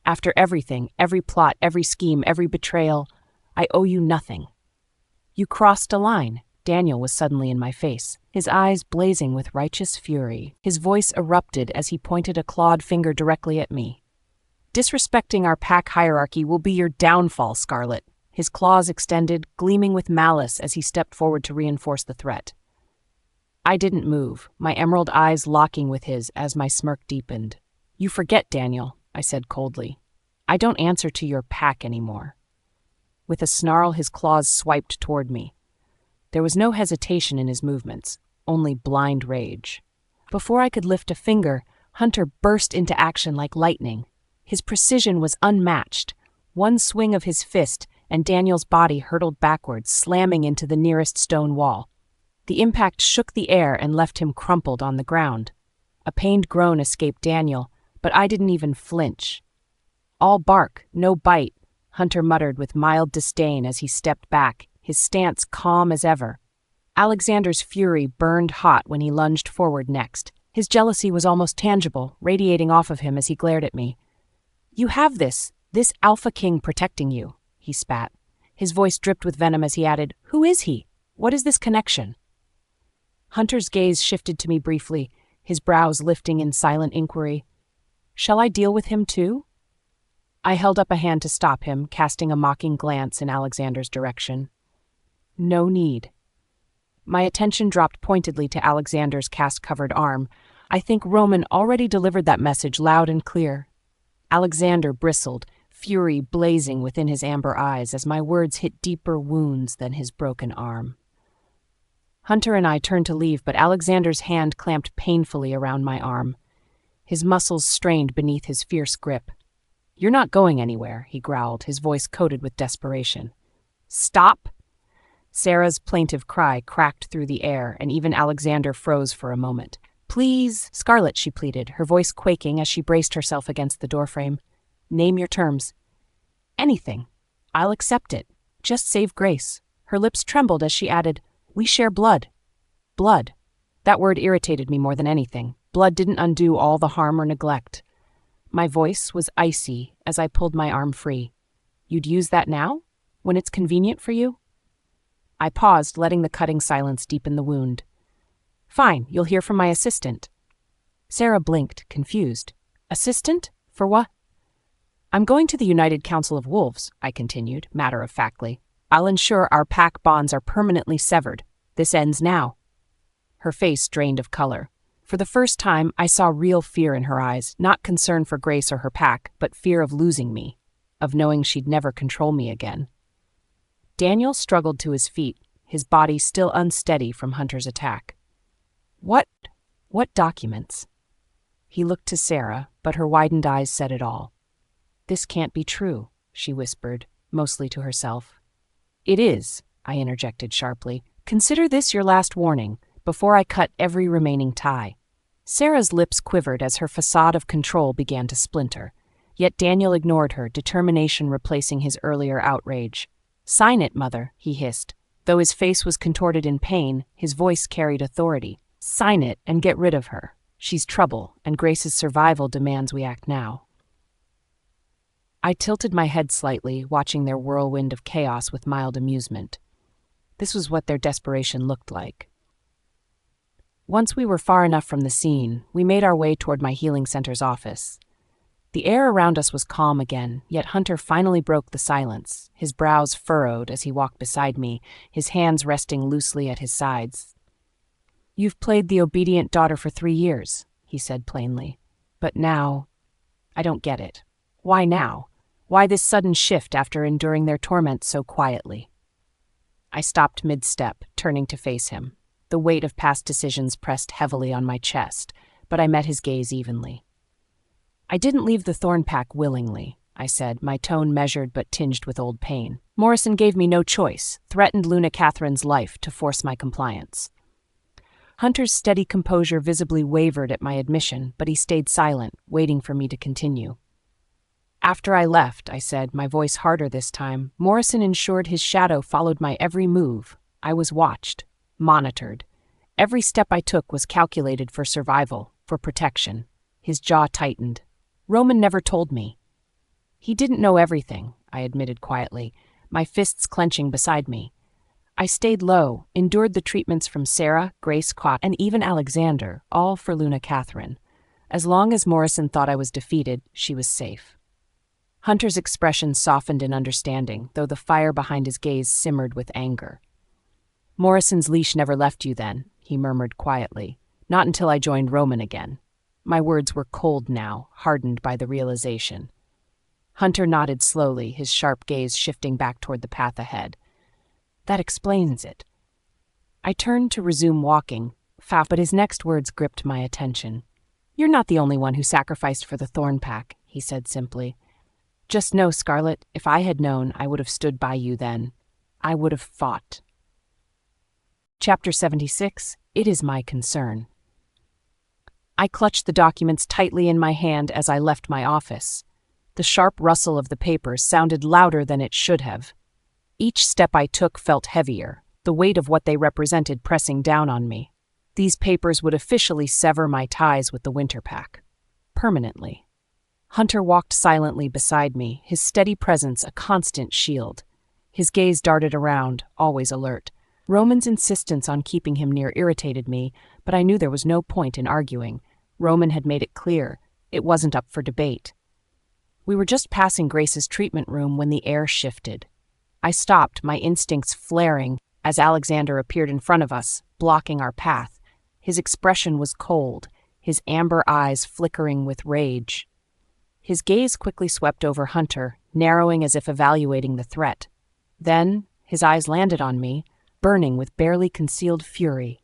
After everything, every plot, every scheme, every betrayal, I owe you nothing." "You crossed a line." Daniel was suddenly in my face, his eyes blazing with righteous fury. His voice erupted as he pointed a clawed finger directly at me. "Disrespecting our pack hierarchy will be your downfall, Scarlett." His claws extended, gleaming with malice as he stepped forward to reinforce the threat. I didn't move, my emerald eyes locking with his as my smirk deepened. "You forget, Daniel," I said coldly. "I don't answer to your pack anymore." With a snarl, his claws swiped toward me. There was no hesitation in his movements, only blind rage. Before I could lift a finger, Hunter burst into action like lightning. His precision was unmatched. One swing of his fist, and Daniel's body hurtled backwards, slamming into the nearest stone wall. The impact shook the air and left him crumpled on the ground. A pained groan escaped Daniel, but I didn't even flinch. "All bark, no bite," Hunter muttered with mild disdain as he stepped back, his stance calm as ever. Alexander's fury burned hot when he lunged forward next. His jealousy was almost tangible, radiating off of him as he glared at me. "You have this Alpha King protecting you," he spat. His voice dripped with venom as he added, "Who is he? What is this connection?" Hunter's gaze shifted to me briefly, his brows lifting in silent inquiry. Shall I deal with him too? I held up a hand to stop him, casting a mocking glance in Alexander's direction. No need. My attention dropped pointedly to Alexander's cast-covered arm. I think Roman already delivered that message loud and clear. Alexander bristled, fury blazing within his amber eyes as my words hit deeper wounds than his broken arm. Hunter and I turned to leave, but Alexander's hand clamped painfully around my arm. His muscles strained beneath his fierce grip. "You're not going anywhere," he growled, his voice coated with desperation. "Stop!" Sarah's plaintive cry cracked through the air, and even Alexander froze for a moment. "Please, Scarlett," she pleaded, her voice quaking as she braced herself against the doorframe. "Name your terms." "Anything. I'll accept it. Just save Grace." Her lips trembled as she added, "We share blood." Blood. That word irritated me more than anything. Blood didn't undo all the harm or neglect. My voice was icy as I pulled my arm free. "You'd use that now? When it's convenient for you?" I paused, letting the cutting silence deepen the wound. "Fine, you'll hear from my assistant." Sarah blinked, confused. "Assistant? For what?" "I'm going to the United Council of Wolves," I continued, matter-of-factly. "I'll ensure our pack bonds are permanently severed. This ends now." Her face drained of color. For the first time, I saw real fear in her eyes, not concern for Grace or her pack, but fear of losing me, of knowing she'd never control me again. Daniel struggled to his feet, his body still unsteady from Hunter's attack. What documents?" He looked to Sarah, but her widened eyes said it all. "This can't be true," she whispered, mostly to herself. "It is," I interjected sharply. "Consider this your last warning, before I cut every remaining tie." Sarah's lips quivered as her facade of control began to splinter, yet Daniel ignored her, determination replacing his earlier outrage. "Sign it, Mother," he hissed. Though his face was contorted in pain, his voice carried authority. "Sign it and get rid of her. She's trouble, and Grace's survival demands we act now." I tilted my head slightly, watching their whirlwind of chaos with mild amusement. This was what their desperation looked like. Once we were far enough from the scene, we made our way toward my healing center's office. The air around us was calm again, yet Hunter finally broke the silence, his brows furrowed as he walked beside me, his hands resting loosely at his sides. "You've played the obedient daughter for 3 years," he said plainly. "But now, I don't get it. Why now? Why this sudden shift after enduring their torment so quietly?" I stopped mid-step, turning to face him. The weight of past decisions pressed heavily on my chest, but I met his gaze evenly. "I didn't leave the Thorn Pack willingly," I said, my tone measured but tinged with old pain. "Morrison gave me no choice, threatened Luna Catherine's life to force my compliance." Hunter's steady composure visibly wavered at my admission, but he stayed silent, waiting for me to continue. "After I left," I said, my voice harder this time, "Morrison ensured his shadow followed my every move. I was watched, monitored. Every step I took was calculated for survival, for protection." His jaw tightened. "Roman never told me." "He didn't know everything," I admitted quietly, my fists clenching beside me. "I stayed low, endured the treatments from Sarah, Grace Cott, and even Alexander, all for Luna Catherine. As long as Morrison thought I was defeated, she was safe." Hunter's expression softened in understanding, though the fire behind his gaze simmered with anger. "Morrison's leash never left you then," he murmured quietly. "Not until I joined Roman again." My words were cold now, hardened by the realization. Hunter nodded slowly, his sharp gaze shifting back toward the path ahead. "That explains it." I turned to resume walking, but his next words gripped my attention. "You're not the only one who sacrificed for the Thorn Pack," he said simply. "Just know, Scarlett, if I had known, I would have stood by you then. I would have fought." Chapter 76, It Is My Concern. I clutched the documents tightly in my hand as I left my office. The sharp rustle of the papers sounded louder than it should have. Each step I took felt heavier, the weight of what they represented pressing down on me. These papers would officially sever my ties with the Winter Pack. Permanently. Hunter walked silently beside me, his steady presence a constant shield. His gaze darted around, always alert. Roman's insistence on keeping him near irritated me, but I knew there was no point in arguing. Roman had made it clear. It wasn't up for debate. We were just passing Grace's treatment room when the air shifted. I stopped, my instincts flaring, as Alexander appeared in front of us, blocking our path. His expression was cold, his amber eyes flickering with rage. His gaze quickly swept over Hunter, narrowing as if evaluating the threat. Then, his eyes landed on me, burning with barely concealed fury.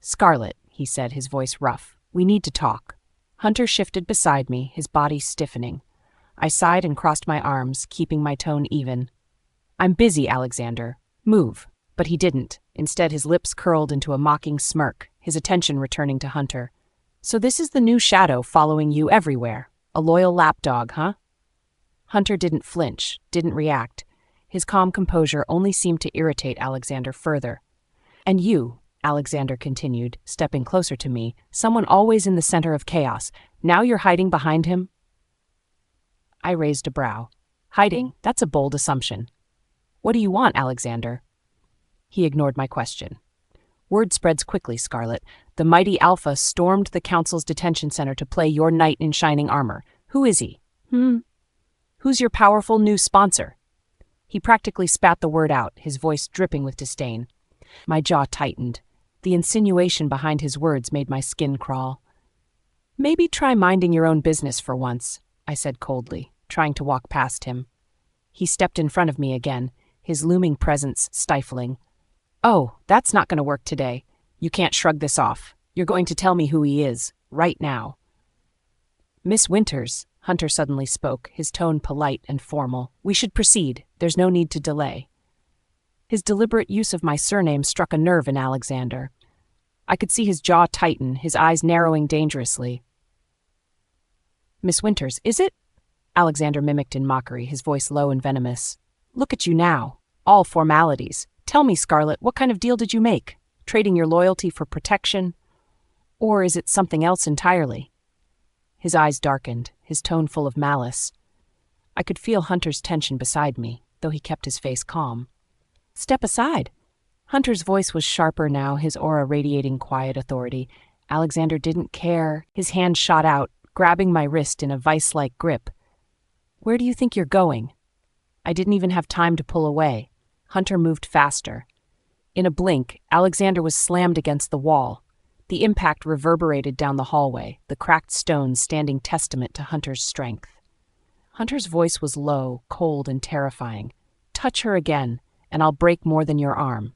"Scarlett," he said, his voice rough, "we need to talk." Hunter shifted beside me, his body stiffening. I sighed and crossed my arms, keeping my tone even. "I'm busy, Alexander. Move." But he didn't. Instead, his lips curled into a mocking smirk, his attention returning to Hunter. "So this is the new shadow following you everywhere. A loyal lapdog, huh?" Hunter didn't flinch, didn't react. His calm composure only seemed to irritate Alexander further. "And you," Alexander continued, stepping closer to me, "someone always in the center of chaos. Now you're hiding behind him?" I raised a brow. "Hiding? That's a bold assumption." "What do you want, Alexander?" He ignored my question. "Word spreads quickly, Scarlett. The mighty Alpha stormed the Council's detention center to play your knight in shining armor. Who is he? Who's your powerful new sponsor?" He practically spat the word out, his voice dripping with disdain. My jaw tightened. The insinuation behind his words made my skin crawl. "Maybe try minding your own business for once," I said coldly, trying to walk past him. He stepped in front of me again, his looming presence stifling. "Oh, that's not going to work today. You can't shrug this off. You're going to tell me who he is, right now." "Miss Winters," Hunter suddenly spoke, his tone polite and formal. "We should proceed. There's no need to delay." His deliberate use of my surname struck a nerve in Alexander. I could see his jaw tighten, his eyes narrowing dangerously. "Miss Winters, is it?" Alexander mimicked in mockery, his voice low and venomous. "Look at you now. All formalities. Tell me, Scarlett, what kind of deal did you make? Trading your loyalty for protection? Or is it something else entirely?" His eyes darkened, his tone full of malice. I could feel Hunter's tension beside me, though he kept his face calm. "Step aside." Hunter's voice was sharper now, his aura radiating quiet authority. Alexander didn't care. His hand shot out, grabbing my wrist in a vice-like grip. "Where do you think you're going?" I didn't even have time to pull away. Hunter moved faster. In a blink, Alexander was slammed against the wall. The impact reverberated down the hallway, the cracked stones standing testament to Hunter's strength. Hunter's voice was low, cold, and terrifying. "Touch her again, and I'll break more than your arm."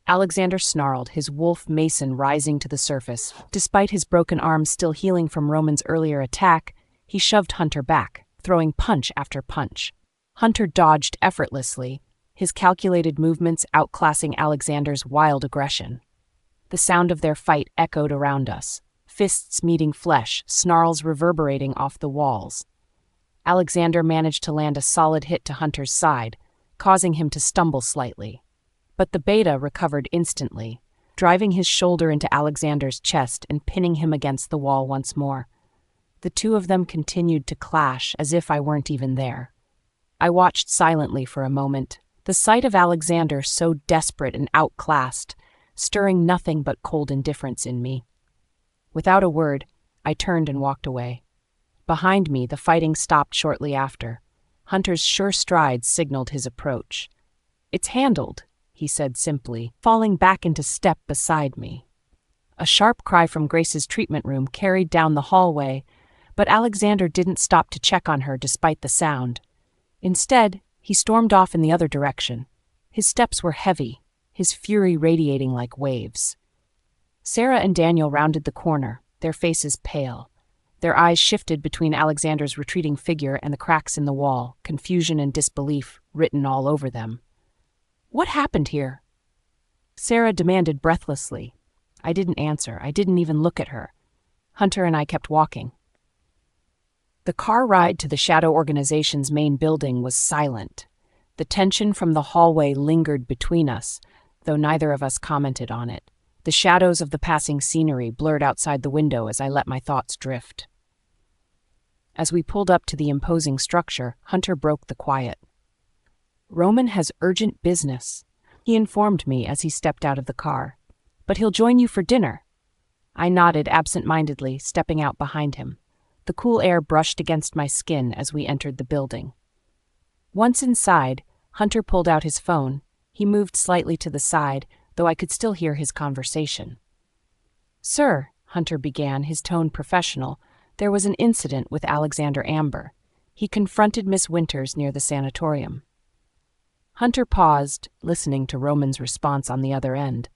Alexander snarled, his wolf mason rising to the surface. Despite his broken arm still healing from Roman's earlier attack, he shoved Hunter back, throwing punch after punch. Hunter dodged effortlessly, his calculated movements outclassing Alexander's wild aggression. The sound of their fight echoed around us, fists meeting flesh, snarls reverberating off the walls. Alexander managed to land a solid hit to Hunter's side, causing him to stumble slightly. But the beta recovered instantly, driving his shoulder into Alexander's chest and pinning him against the wall once more. The two of them continued to clash as if I weren't even there. I watched silently for a moment, the sight of Alexander so desperate and outclassed, stirring nothing but cold indifference in me. Without a word, I turned and walked away. Behind me, the fighting stopped shortly after. Hunter's sure strides signaled his approach. "It's handled," he said simply, falling back into step beside me. A sharp cry from Grace's treatment room carried down the hallway, but Alexander didn't stop to check on her despite the sound. Instead, he stormed off in the other direction. His steps were heavy, his fury radiating like waves. Sarah and Daniel rounded the corner, their faces pale. Their eyes shifted between Alexander's retreating figure and the cracks in the wall, confusion and disbelief written all over them. "What happened here?" Sarah demanded breathlessly. I didn't answer. I didn't even look at her. Hunter and I kept walking. The car ride to the Shadow Organization's main building was silent. The tension from the hallway lingered between us, though neither of us commented on it. The shadows of the passing scenery blurred outside the window as I let my thoughts drift. As we pulled up to the imposing structure, Hunter broke the quiet. "Roman has urgent business," he informed me as he stepped out of the car. "But he'll join you for dinner." I nodded absent-mindedly, stepping out behind him. The The cool air brushed against my skin as we entered the building. Once inside, Hunter pulled out his phone. He moved slightly to the side, though I could still hear his conversation. "Sir," Hunter began, his tone professional, "there was an incident with Alexander Amber. He confronted Miss Winters near the sanatorium." Hunter paused, listening to Roman's response on the other end.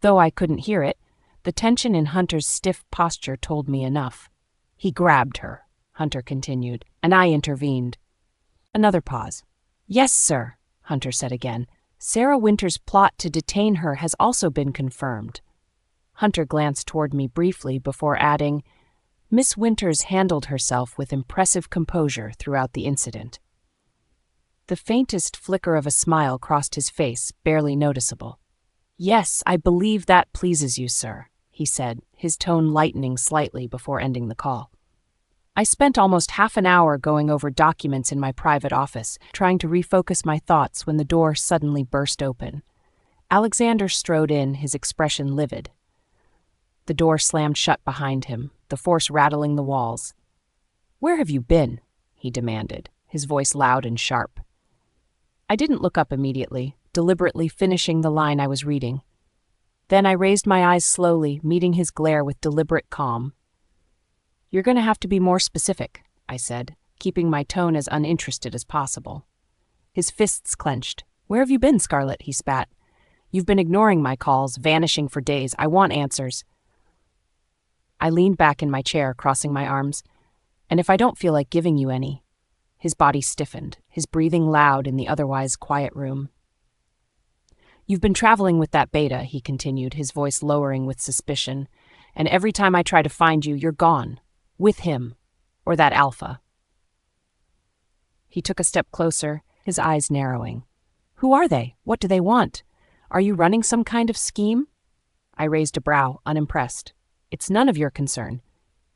Though I couldn't hear it, the tension in Hunter's stiff posture told me enough. "He grabbed her," Hunter continued, "and I intervened." Another pause. "Yes, sir," Hunter said again. "Sarah Winters' plot to detain her has also been confirmed." Hunter glanced toward me briefly before adding, "Miss Winters handled herself with impressive composure throughout the incident." The faintest flicker of a smile crossed his face, barely noticeable. "Yes, I believe that pleases you, sir," he said, his tone lightening slightly before ending the call. I spent almost half an hour going over documents in my private office, trying to refocus my thoughts when the door suddenly burst open. Alexander strode in, his expression livid. The door slammed shut behind him, the force rattling the walls. "Where have you been?" he demanded, his voice loud and sharp. I didn't look up immediately, deliberately finishing the line I was reading. Then I raised my eyes slowly, meeting his glare with deliberate calm. "You're going to have to be more specific," I said, keeping my tone as uninterested as possible. His fists clenched. "Where have you been, Scarlett?" he spat. "You've been ignoring my calls, vanishing for days. I want answers." I leaned back in my chair, crossing my arms. "And if I don't feel like giving you any?" His body stiffened, his breathing loud in the otherwise quiet room. "You've been traveling with that beta," he continued, his voice lowering with suspicion. "And every time I try to find you, you're gone. With him. Or that alpha." He took a step closer, his eyes narrowing. "Who are they? What do they want? Are you running some kind of scheme?" I raised a brow, unimpressed. "It's none of your concern."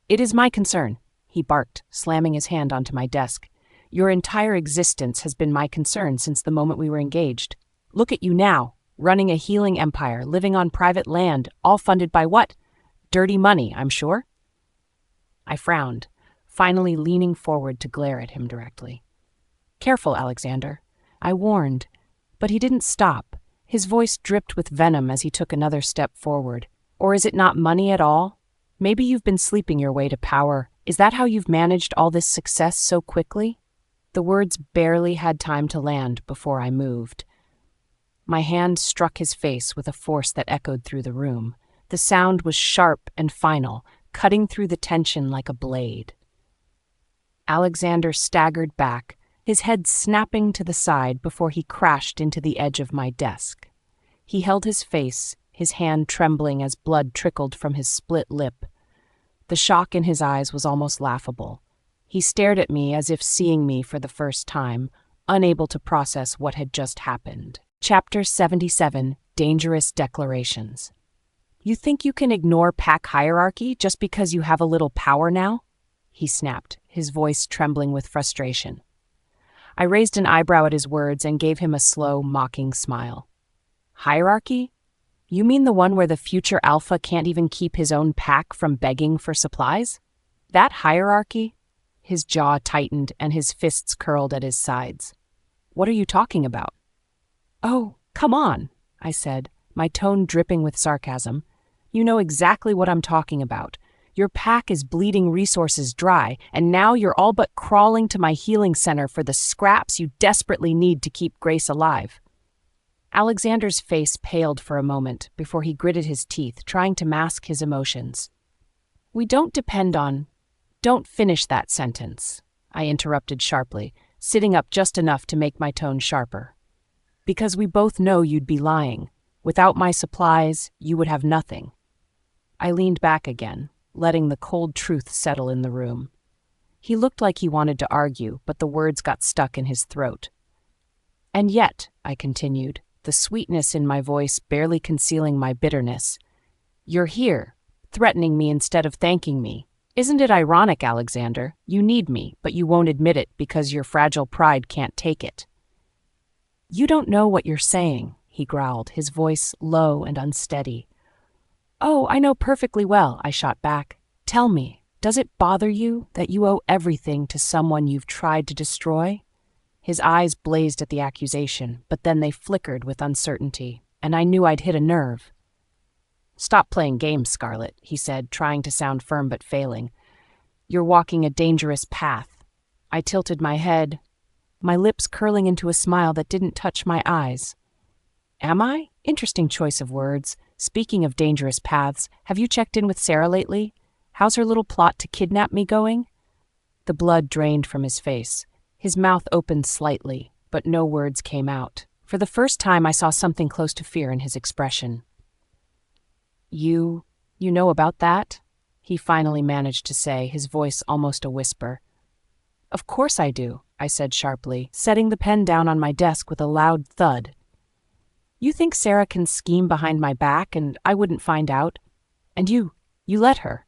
"It is my concern," he barked, slamming his hand onto my desk. "Your entire existence has been my concern since the moment we were engaged. Look at you now, running a healing empire, living on private land, all funded by what? Dirty money, I'm sure?" I frowned, finally leaning forward to glare at him directly. "Careful, Alexander," I warned, but he didn't stop. His voice dripped with venom as he took another step forward. "Or is it not money at all? Maybe you've been sleeping your way to power. Is that how you've managed all this success so quickly?" The words barely had time to land before I moved. My hand struck his face with a force that echoed through the room. The sound was sharp and final, cutting through the tension like a blade. Alexander staggered back, his head snapping to the side before he crashed into the edge of my desk. He held his face, his hand trembling as blood trickled from his split lip. The shock in his eyes was almost laughable. He stared at me as if seeing me for the first time, unable to process what had just happened. Chapter 77, Dangerous Declarations. "You think you can ignore pack hierarchy just because you have a little power now?" he snapped, his voice trembling with frustration. I raised an eyebrow at his words and gave him a slow, mocking smile. "Hierarchy? You mean the one where the future alpha can't even keep his own pack from begging for supplies? That hierarchy?" His jaw tightened and his fists curled at his sides. "What are you talking about?" "Oh, come on," I said, my tone dripping with sarcasm. "You know exactly what I'm talking about. Your pack is bleeding resources dry, and now you're all but crawling to my healing center for the scraps you desperately need to keep Grace alive." Alexander's face paled for a moment before he gritted his teeth, trying to mask his emotions. "We don't depend on—" "Don't finish that sentence," I interrupted sharply, sitting up just enough to make my tone sharper. "Because we both know you'd be lying. Without my supplies, you would have nothing." I leaned back again, letting the cold truth settle in the room. He looked like he wanted to argue, but the words got stuck in his throat. "And yet," I continued, the sweetness in my voice barely concealing my bitterness, "you're here, threatening me instead of thanking me. Isn't it ironic, Alexander? You need me, but you won't admit it because your fragile pride can't take it." "You don't know what you're saying," he growled, his voice low and unsteady. "Oh, I know perfectly well," I shot back. "Tell me." Does it bother you that you owe everything to someone you've tried to destroy?" His eyes blazed at the accusation, but then they flickered with uncertainty, and I knew I'd hit a nerve. "Stop playing games, Scarlett," he said, trying to sound firm but failing. "You're walking a dangerous path." I tilted my head, my lips curling into a smile that didn't touch my eyes. "Am I? Interesting choice of words. Speaking of dangerous paths, have you checked in with Sarah lately? How's her little plot to kidnap me going?" The blood drained from his face. His mouth opened slightly, but no words came out. For the first time, I saw something close to fear in his expression. You know about that?" he finally managed to say, his voice almost a whisper. "Of course I do," I said sharply, setting the pen down on my desk with a loud thud. "You think Sarah can scheme behind my back and I wouldn't find out? And you let her.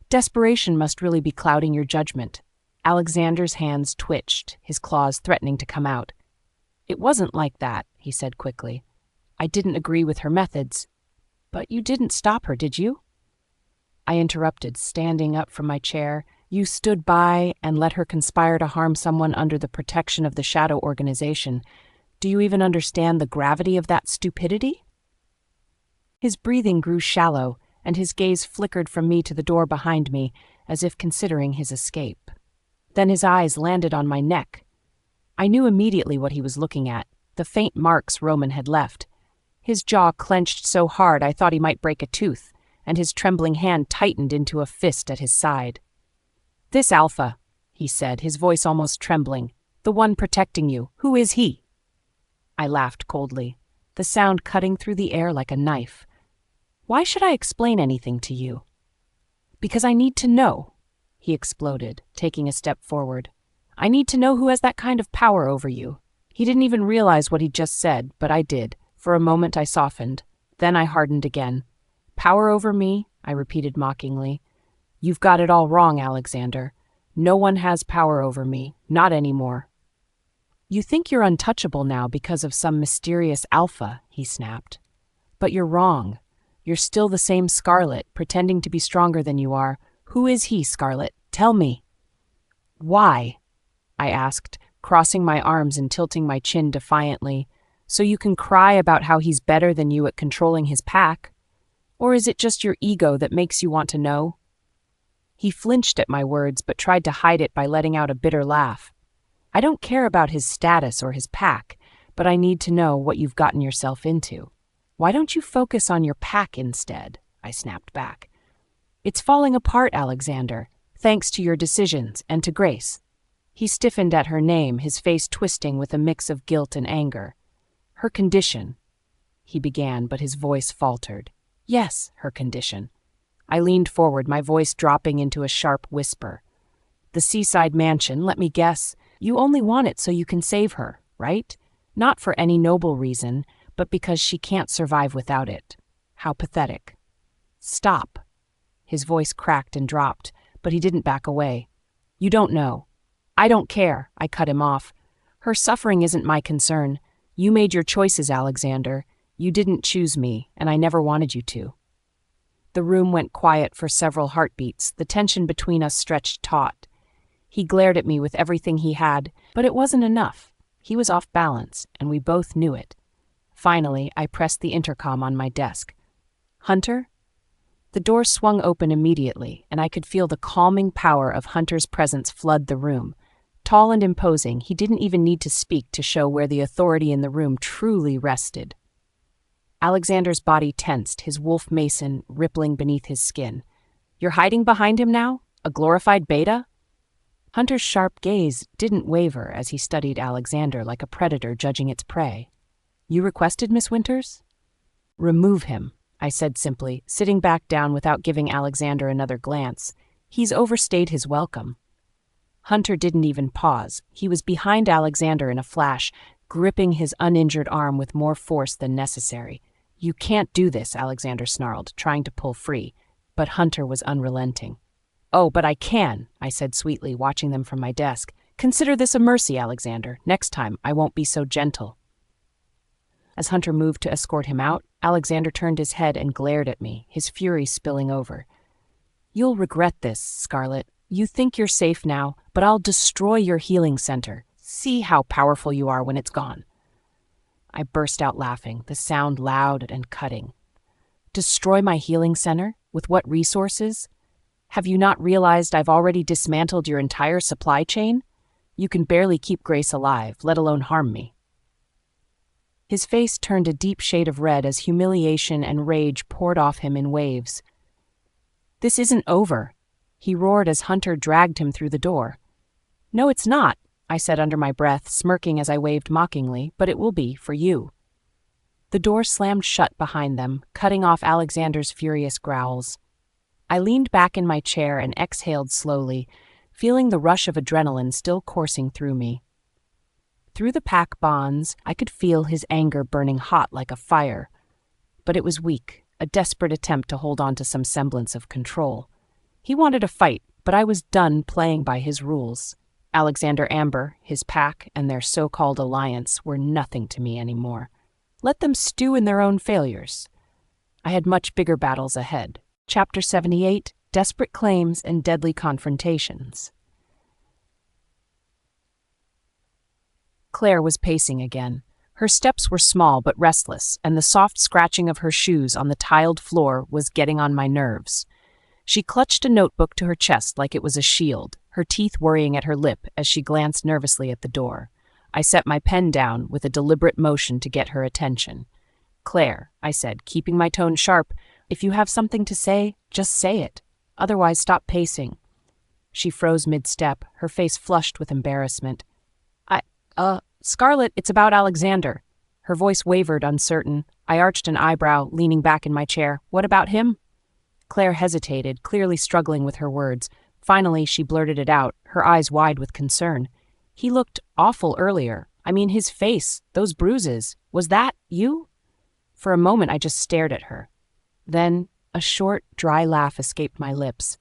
Desperation must really be clouding your judgment." Alexander's hands twitched, his claws threatening to come out. "It wasn't like that," he said quickly. "I didn't agree with her methods. But you didn't stop her, did you?" I interrupted, standing up from my chair. "You stood by and let her conspire to harm someone under the protection of the Shadow Organization. Do you even understand the gravity of that stupidity?" His breathing grew shallow, and his gaze flickered from me to the door behind me, as if considering his escape. Then his eyes landed on my neck. I knew immediately what he was looking at, the faint marks Roman had left. His jaw clenched so hard I thought he might break a tooth, and his trembling hand tightened into a fist at his side. "This Alpha," he said, his voice almost trembling, "the one protecting you, who is he?" I laughed coldly, the sound cutting through the air like a knife. "Why should I explain anything to you?" "Because I need to know," he exploded, taking a step forward. "I need to know who has that kind of power over you." He didn't even realize what he'd just said, but I did. For a moment I softened. Then I hardened again. "Power over me?" I repeated mockingly. "You've got it all wrong, Alexander. No one has power over me, not anymore." "You think you're untouchable now because of some mysterious Alpha," he snapped. "But you're wrong. You're still the same Scarlett, pretending to be stronger than you are. Who is he, Scarlett? Tell me." "Why?" I asked, crossing my arms and tilting my chin defiantly. "So you can cry about how he's better than you at controlling his pack? Or is it just your ego that makes you want to know?" He flinched at my words, but tried to hide it by letting out a bitter laugh. "I don't care about his status or his pack, but I need to know what you've gotten yourself into. Why don't you focus on your pack instead?" I snapped back. "It's falling apart, Alexander, thanks to your decisions and to Grace." He stiffened at her name, his face twisting with a mix of guilt and anger. "Her condition," he began, but his voice faltered. "Yes, her condition." I leaned forward, my voice dropping into a sharp whisper. "The seaside mansion, let me guess. You only want it so you can save her, right? Not for any noble reason, but because she can't survive without it. How pathetic." "Stop." His voice cracked and dropped, but he didn't back away. "You don't know." "I don't care," I cut him off. "Her suffering isn't my concern. You made your choices, Alexander. You didn't choose me, and I never wanted you to." The room went quiet for several heartbeats, the tension between us stretched taut. He glared at me with everything he had, but it wasn't enough. He was off balance, and we both knew it. Finally, I pressed the intercom on my desk. "Hunter?" The door swung open immediately, and I could feel the calming power of Hunter's presence flood the room. Tall and imposing, he didn't even need to speak to show where the authority in the room truly rested. Alexander's body tensed, his wolf mason rippling beneath his skin. "You're hiding behind him now? A glorified beta?" Hunter's sharp gaze didn't waver as he studied Alexander like a predator judging its prey. "You requested, Miss Winters?" "Remove him," I said simply, sitting back down without giving Alexander another glance. "He's overstayed his welcome." Hunter didn't even pause. He was behind Alexander in a flash, gripping his uninjured arm with more force than necessary. "You can't do this," Alexander snarled, trying to pull free, but Hunter was unrelenting. "Oh, but I can," I said sweetly, watching them from my desk. "Consider this a mercy, Alexander. Next time, I won't be so gentle." As Hunter moved to escort him out, Alexander turned his head and glared at me, his fury spilling over. You'll regret this, Scarlett. You think you're safe now, but I'll destroy your healing center. See how powerful you are when it's gone." I burst out laughing, the sound loud and cutting. "Destroy my healing center? With what resources? Have you not realized I've already dismantled your entire supply chain? You can barely keep Grace alive, let alone harm me." His face turned a deep shade of red as humiliation and rage poured off him in waves. "This isn't over," he roared as Hunter dragged him through the door. "No, it's not," I said under my breath, smirking as I waved mockingly, "but it will be, for you." The door slammed shut behind them, cutting off Alexander's furious growls. I leaned back in my chair and exhaled slowly, feeling the rush of adrenaline still coursing through me. Through the pack bonds, I could feel his anger burning hot like a fire. But it was weak, a desperate attempt to hold on to some semblance of control. He wanted a fight, but I was done playing by his rules. Alexander Amber, his pack, and their so-called alliance were nothing to me anymore. Let them stew in their own failures. I had much bigger battles ahead. Chapter 78, Desperate Claims and Deadly Confrontations. Claire was pacing again. Her steps were small but restless, and the soft scratching of her shoes on the tiled floor was getting on my nerves. She clutched a notebook to her chest like it was a shield, her teeth worrying at her lip as she glanced nervously at the door. I set my pen down with a deliberate motion to get her attention. "Claire," I said, keeping my tone sharp, "if you have something to say, just say it. Otherwise, stop pacing." She froze mid-step, her face flushed with embarrassment. Scarlett, it's about Alexander." Her voice wavered, uncertain. I arched an eyebrow, leaning back in my chair. "What about him?" Claire hesitated, clearly struggling with her words. Finally, she blurted it out, her eyes wide with concern. "He looked awful earlier. I mean, his face, those bruises. Was that you?" For a moment, I just stared at her. Then, a short, dry laugh escaped my lips.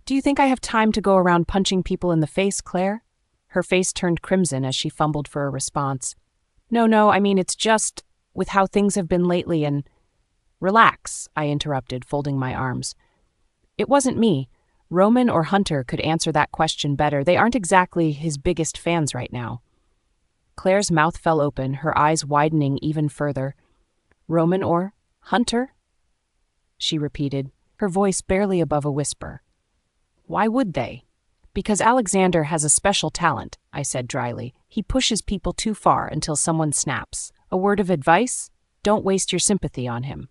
"Do you think I have time to go around punching people in the face, Claire?" Her face turned crimson as she fumbled for a response. No, I mean, it's just with how things have been lately and—" "Relax," I interrupted, folding my arms. "It wasn't me. Roman or Hunter could answer that question better. They aren't exactly his biggest fans right now." Claire's mouth fell open, her eyes widening even further. "Roman or Hunter?" she repeated, her voice barely above a whisper. "Why would they?" "Because Alexander has a special talent," I said dryly. "He pushes people too far until someone snaps. A word of advice? Don't waste your sympathy on him."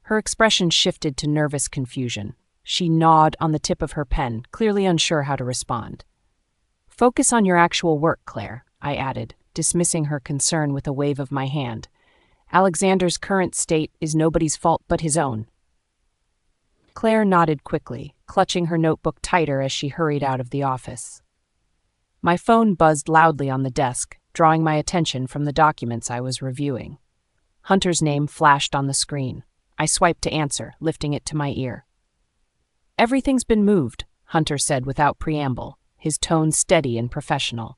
Her expression shifted to nervous confusion. She gnawed on the tip of her pen, clearly unsure how to respond. "Focus on your actual work, Claire," I added, dismissing her concern with a wave of my hand. "Alexander's current state is nobody's fault but his own." Claire nodded quickly, clutching her notebook tighter as she hurried out of the office. My phone buzzed loudly on the desk, drawing my attention from the documents I was reviewing. Hunter's name flashed on the screen. I swiped to answer, lifting it to my ear. "Everything's been moved," Hunter said without preamble, his tone steady and professional.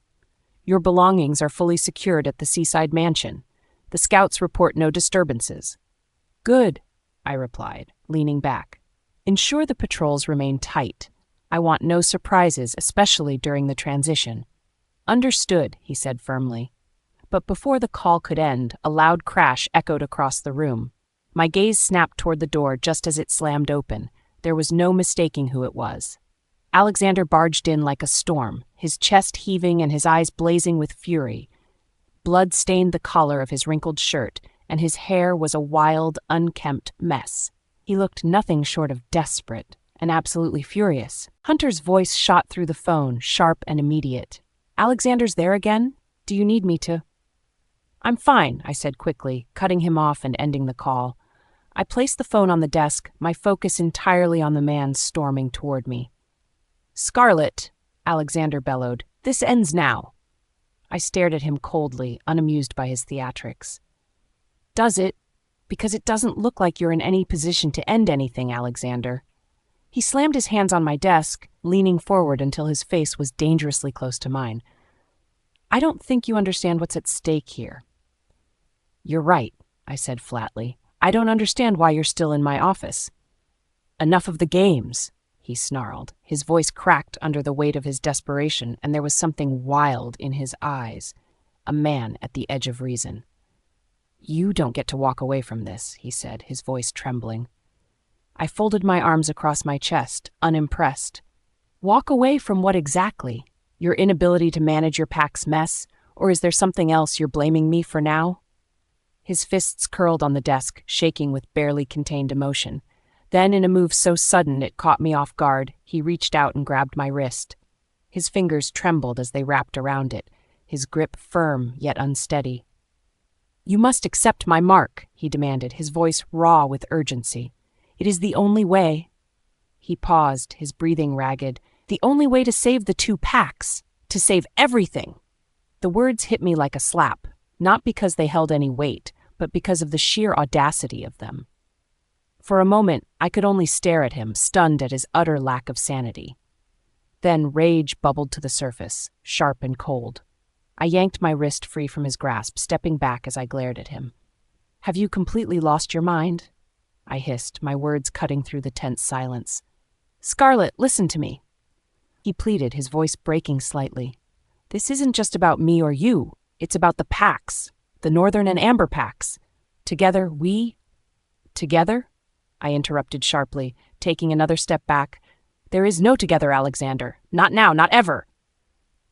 "Your belongings are fully secured at the seaside mansion. The scouts report no disturbances." "Good," I replied, leaning back. "Ensure the patrols remain tight. I want no surprises, especially during the transition." "Understood," he said firmly. But before the call could end, a loud crash echoed across the room. My gaze snapped toward the door just as it slammed open. There was no mistaking who it was. Alexander barged in like a storm, his chest heaving and his eyes blazing with fury. Blood stained the collar of his wrinkled shirt, and his hair was a wild, unkempt mess. He looked nothing short of desperate and absolutely furious. Hunter's voice shot through the phone, sharp and immediate. "Alexander's there again? Do you need me to—" "I'm fine," I said quickly, cutting him off and ending the call. I placed the phone on the desk, my focus entirely on the man storming toward me. "Scarlett," Alexander bellowed, "this ends now." I stared at him coldly, unamused by his theatrics. "Does it? Because it doesn't look like you're in any position to end anything, Alexander." He slammed his hands on my desk, leaning forward until his face was dangerously close to mine. "I don't think you understand what's at stake here." "You're right," I said flatly. "I don't understand why you're still in my office." "Enough of the games," he snarled. His voice cracked under the weight of his desperation, and there was something wild in his eyes. A man at the edge of reason. "You don't get to walk away from this," he said, his voice trembling. I folded my arms across my chest, unimpressed. "Walk away from what exactly? Your inability to manage your pack's mess? Or is there something else you're blaming me for now?" His fists curled on the desk, shaking with barely contained emotion. Then, in a move so sudden it caught me off guard, he reached out and grabbed my wrist. His fingers trembled as they wrapped around it, his grip firm yet unsteady. "You must accept my mark," he demanded, his voice raw with urgency. "It is the only way." He paused, his breathing ragged. "The only way to save the 2 packs. To save everything." The words hit me like a slap, not because they held any weight, but because of the sheer audacity of them. For a moment, I could only stare at him, stunned at his utter lack of sanity. Then rage bubbled to the surface, sharp and cold. I yanked my wrist free from his grasp, stepping back as I glared at him. "Have you completely lost your mind?" I hissed, my words cutting through the tense silence. "Scarlett, listen to me." He pleaded, his voice breaking slightly. "This isn't just about me or you. It's about the packs, the Northern and Amber packs. Together, Together?" I interrupted sharply, taking another step back. "There is no together, Alexander. Not now, not ever."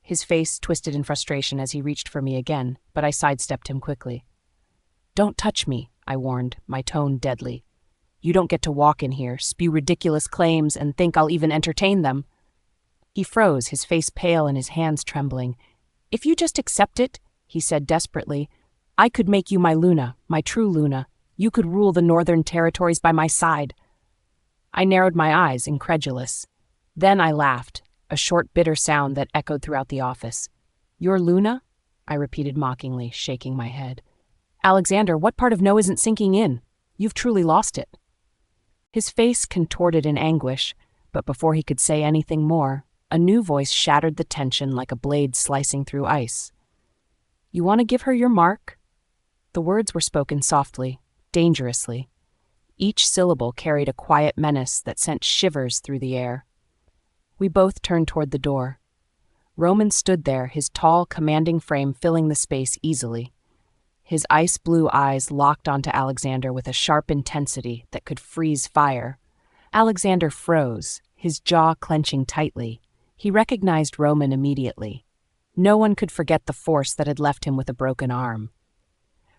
His face twisted in frustration as he reached for me again, but I sidestepped him quickly. "Don't touch me," I warned, my tone deadly. "You don't get to walk in here, spew ridiculous claims, and think I'll even entertain them." He froze, his face pale and his hands trembling. "If you just accept it," he said desperately, "I could make you my Luna, my true Luna. You could rule the Northern Territories by my side." I narrowed my eyes, incredulous. Then I laughed, a short, bitter sound that echoed throughout the office. "Your Luna?" I repeated mockingly, shaking my head. "Alexander, what part of no isn't sinking in? You've truly lost it." His face contorted in anguish, but before he could say anything more, a new voice shattered the tension like a blade slicing through ice. "You want to give her your mark?" The words were spoken softly, dangerously. Each syllable carried a quiet menace that sent shivers through the air. We both turned toward the door. Roman stood there, his tall, commanding frame filling the space easily. His ice-blue eyes locked onto Alexander with a sharp intensity that could freeze fire. Alexander froze, his jaw clenching tightly. He recognized Roman immediately. No one could forget the force that had left him with a broken arm.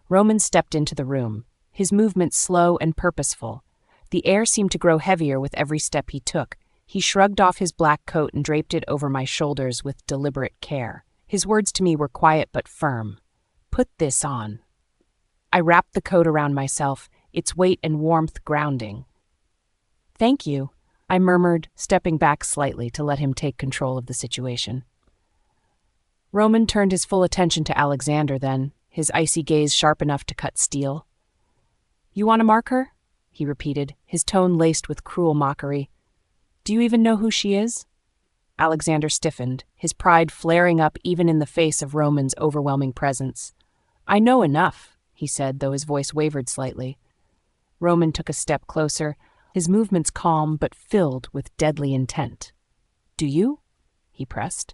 Roman stepped into the room, his movements slow and purposeful. The air seemed to grow heavier with every step he took. He shrugged off his black coat and draped it over my shoulders with deliberate care. His words to me were quiet but firm. "Put this on." I wrapped the coat around myself, its weight and warmth grounding. "Thank you," I murmured, stepping back slightly to let him take control of the situation. Roman turned his full attention to Alexander then, his icy gaze sharp enough to cut steel. "You want to mark her?" he repeated, his tone laced with cruel mockery. "Do you even know who she is?" Alexander stiffened, his pride flaring up even in the face of Roman's overwhelming presence. "I know enough," he said, though his voice wavered slightly. Roman took a step closer, his movements calm but filled with deadly intent. "Do you?" he pressed.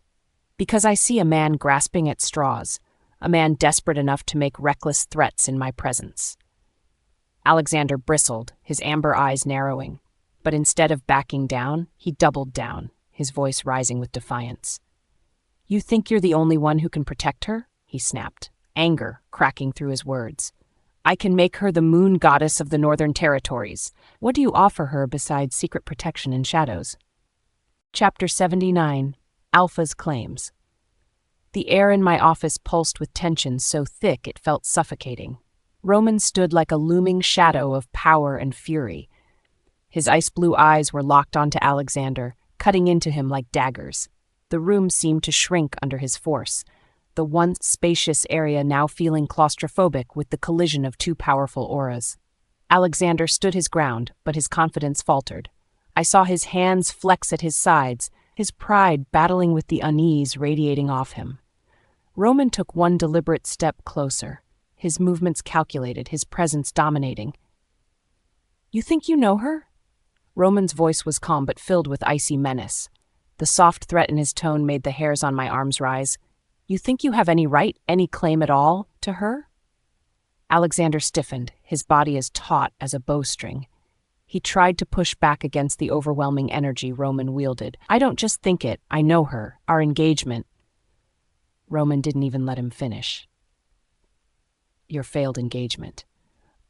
"Because I see a man grasping at straws, a man desperate enough to make reckless threats in my presence." Alexander bristled, his amber eyes narrowing. But instead of backing down, he doubled down, his voice rising with defiance. "You think you're the only one who can protect her?" he snapped, anger cracking through his words. "I can make her the moon goddess of the Northern Territories. What do you offer her besides secret protection in shadows?" Chapter 79. Alpha's Claims. The air in my office pulsed with tension so thick it felt suffocating. Roman stood like a looming shadow of power and fury. His ice-blue eyes were locked onto Alexander, cutting into him like daggers. The room seemed to shrink under his force, the once spacious area now feeling claustrophobic with the collision of two powerful auras. Alexander stood his ground, but his confidence faltered. I saw his hands flex at his sides, his pride battling with the unease radiating off him. Roman took one deliberate step closer, his movements calculated, his presence dominating. "You think you know her?" Roman's voice was calm but filled with icy menace. The soft threat in his tone made the hairs on my arms rise. You think you have any right, any claim at all, to her? Alexander stiffened, his body as taut as a bowstring. He tried to push back against the overwhelming energy Roman wielded. I don't just think it, I know her, our engagement. Roman didn't even let him finish. Your failed engagement.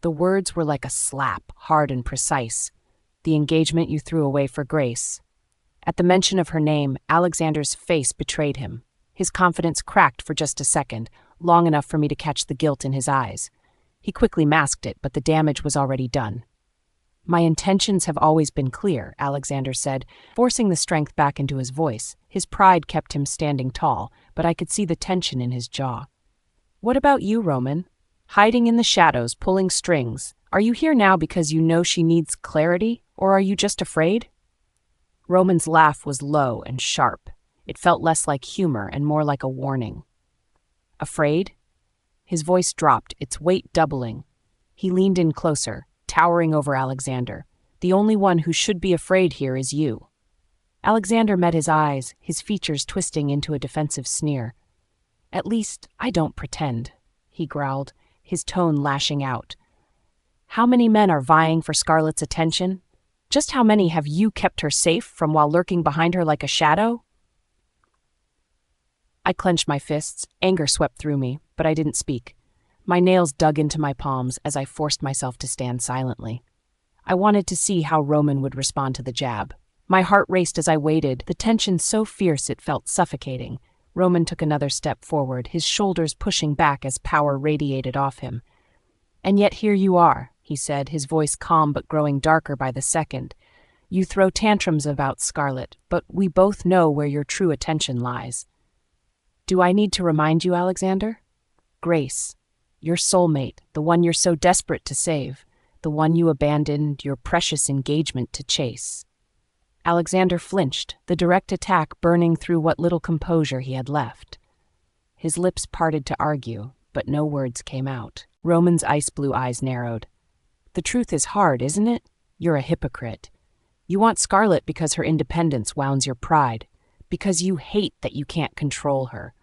The words were like a slap, hard and precise. The engagement you threw away for Grace. At the mention of her name, Alexander's face betrayed him. His confidence cracked for just a second, long enough for me to catch the guilt in his eyes. He quickly masked it, but the damage was already done. My intentions have always been clear, Alexander said, forcing the strength back into his voice. His pride kept him standing tall, but I could see the tension in his jaw. What about you, Roman? Hiding in the shadows, pulling strings. Are you here now because you know she needs clarity, or are you just afraid? Roman's laugh was low and sharp. It felt less like humor and more like a warning. Afraid? His voice dropped, its weight doubling. He leaned in closer, towering over Alexander. The only one who should be afraid here is you. Alexander met his eyes, his features twisting into a defensive sneer. At least, I don't pretend, he growled, his tone lashing out. How many men are vying for Scarlett's attention? Just how many have you kept her safe from while lurking behind her like a shadow? I clenched my fists, anger swept through me, but I didn't speak. My nails dug into my palms as I forced myself to stand silently. I wanted to see how Roman would respond to the jab. My heart raced as I waited, the tension so fierce it felt suffocating. Roman took another step forward, his shoulders pushing back as power radiated off him. And yet here you are, he said, his voice calm but growing darker by the second. You throw tantrums about Scarlett, but we both know where your true attention lies. Do I need to remind you, Alexander? Grace, your soulmate, the one you're so desperate to save, the one you abandoned your precious engagement to chase. Alexander flinched, the direct attack burning through what little composure he had left. His lips parted to argue, but no words came out. Roman's ice-blue eyes narrowed. The truth is hard, isn't it? You're a hypocrite. You want Scarlett because her independence wounds your pride, because you hate that you can't control her,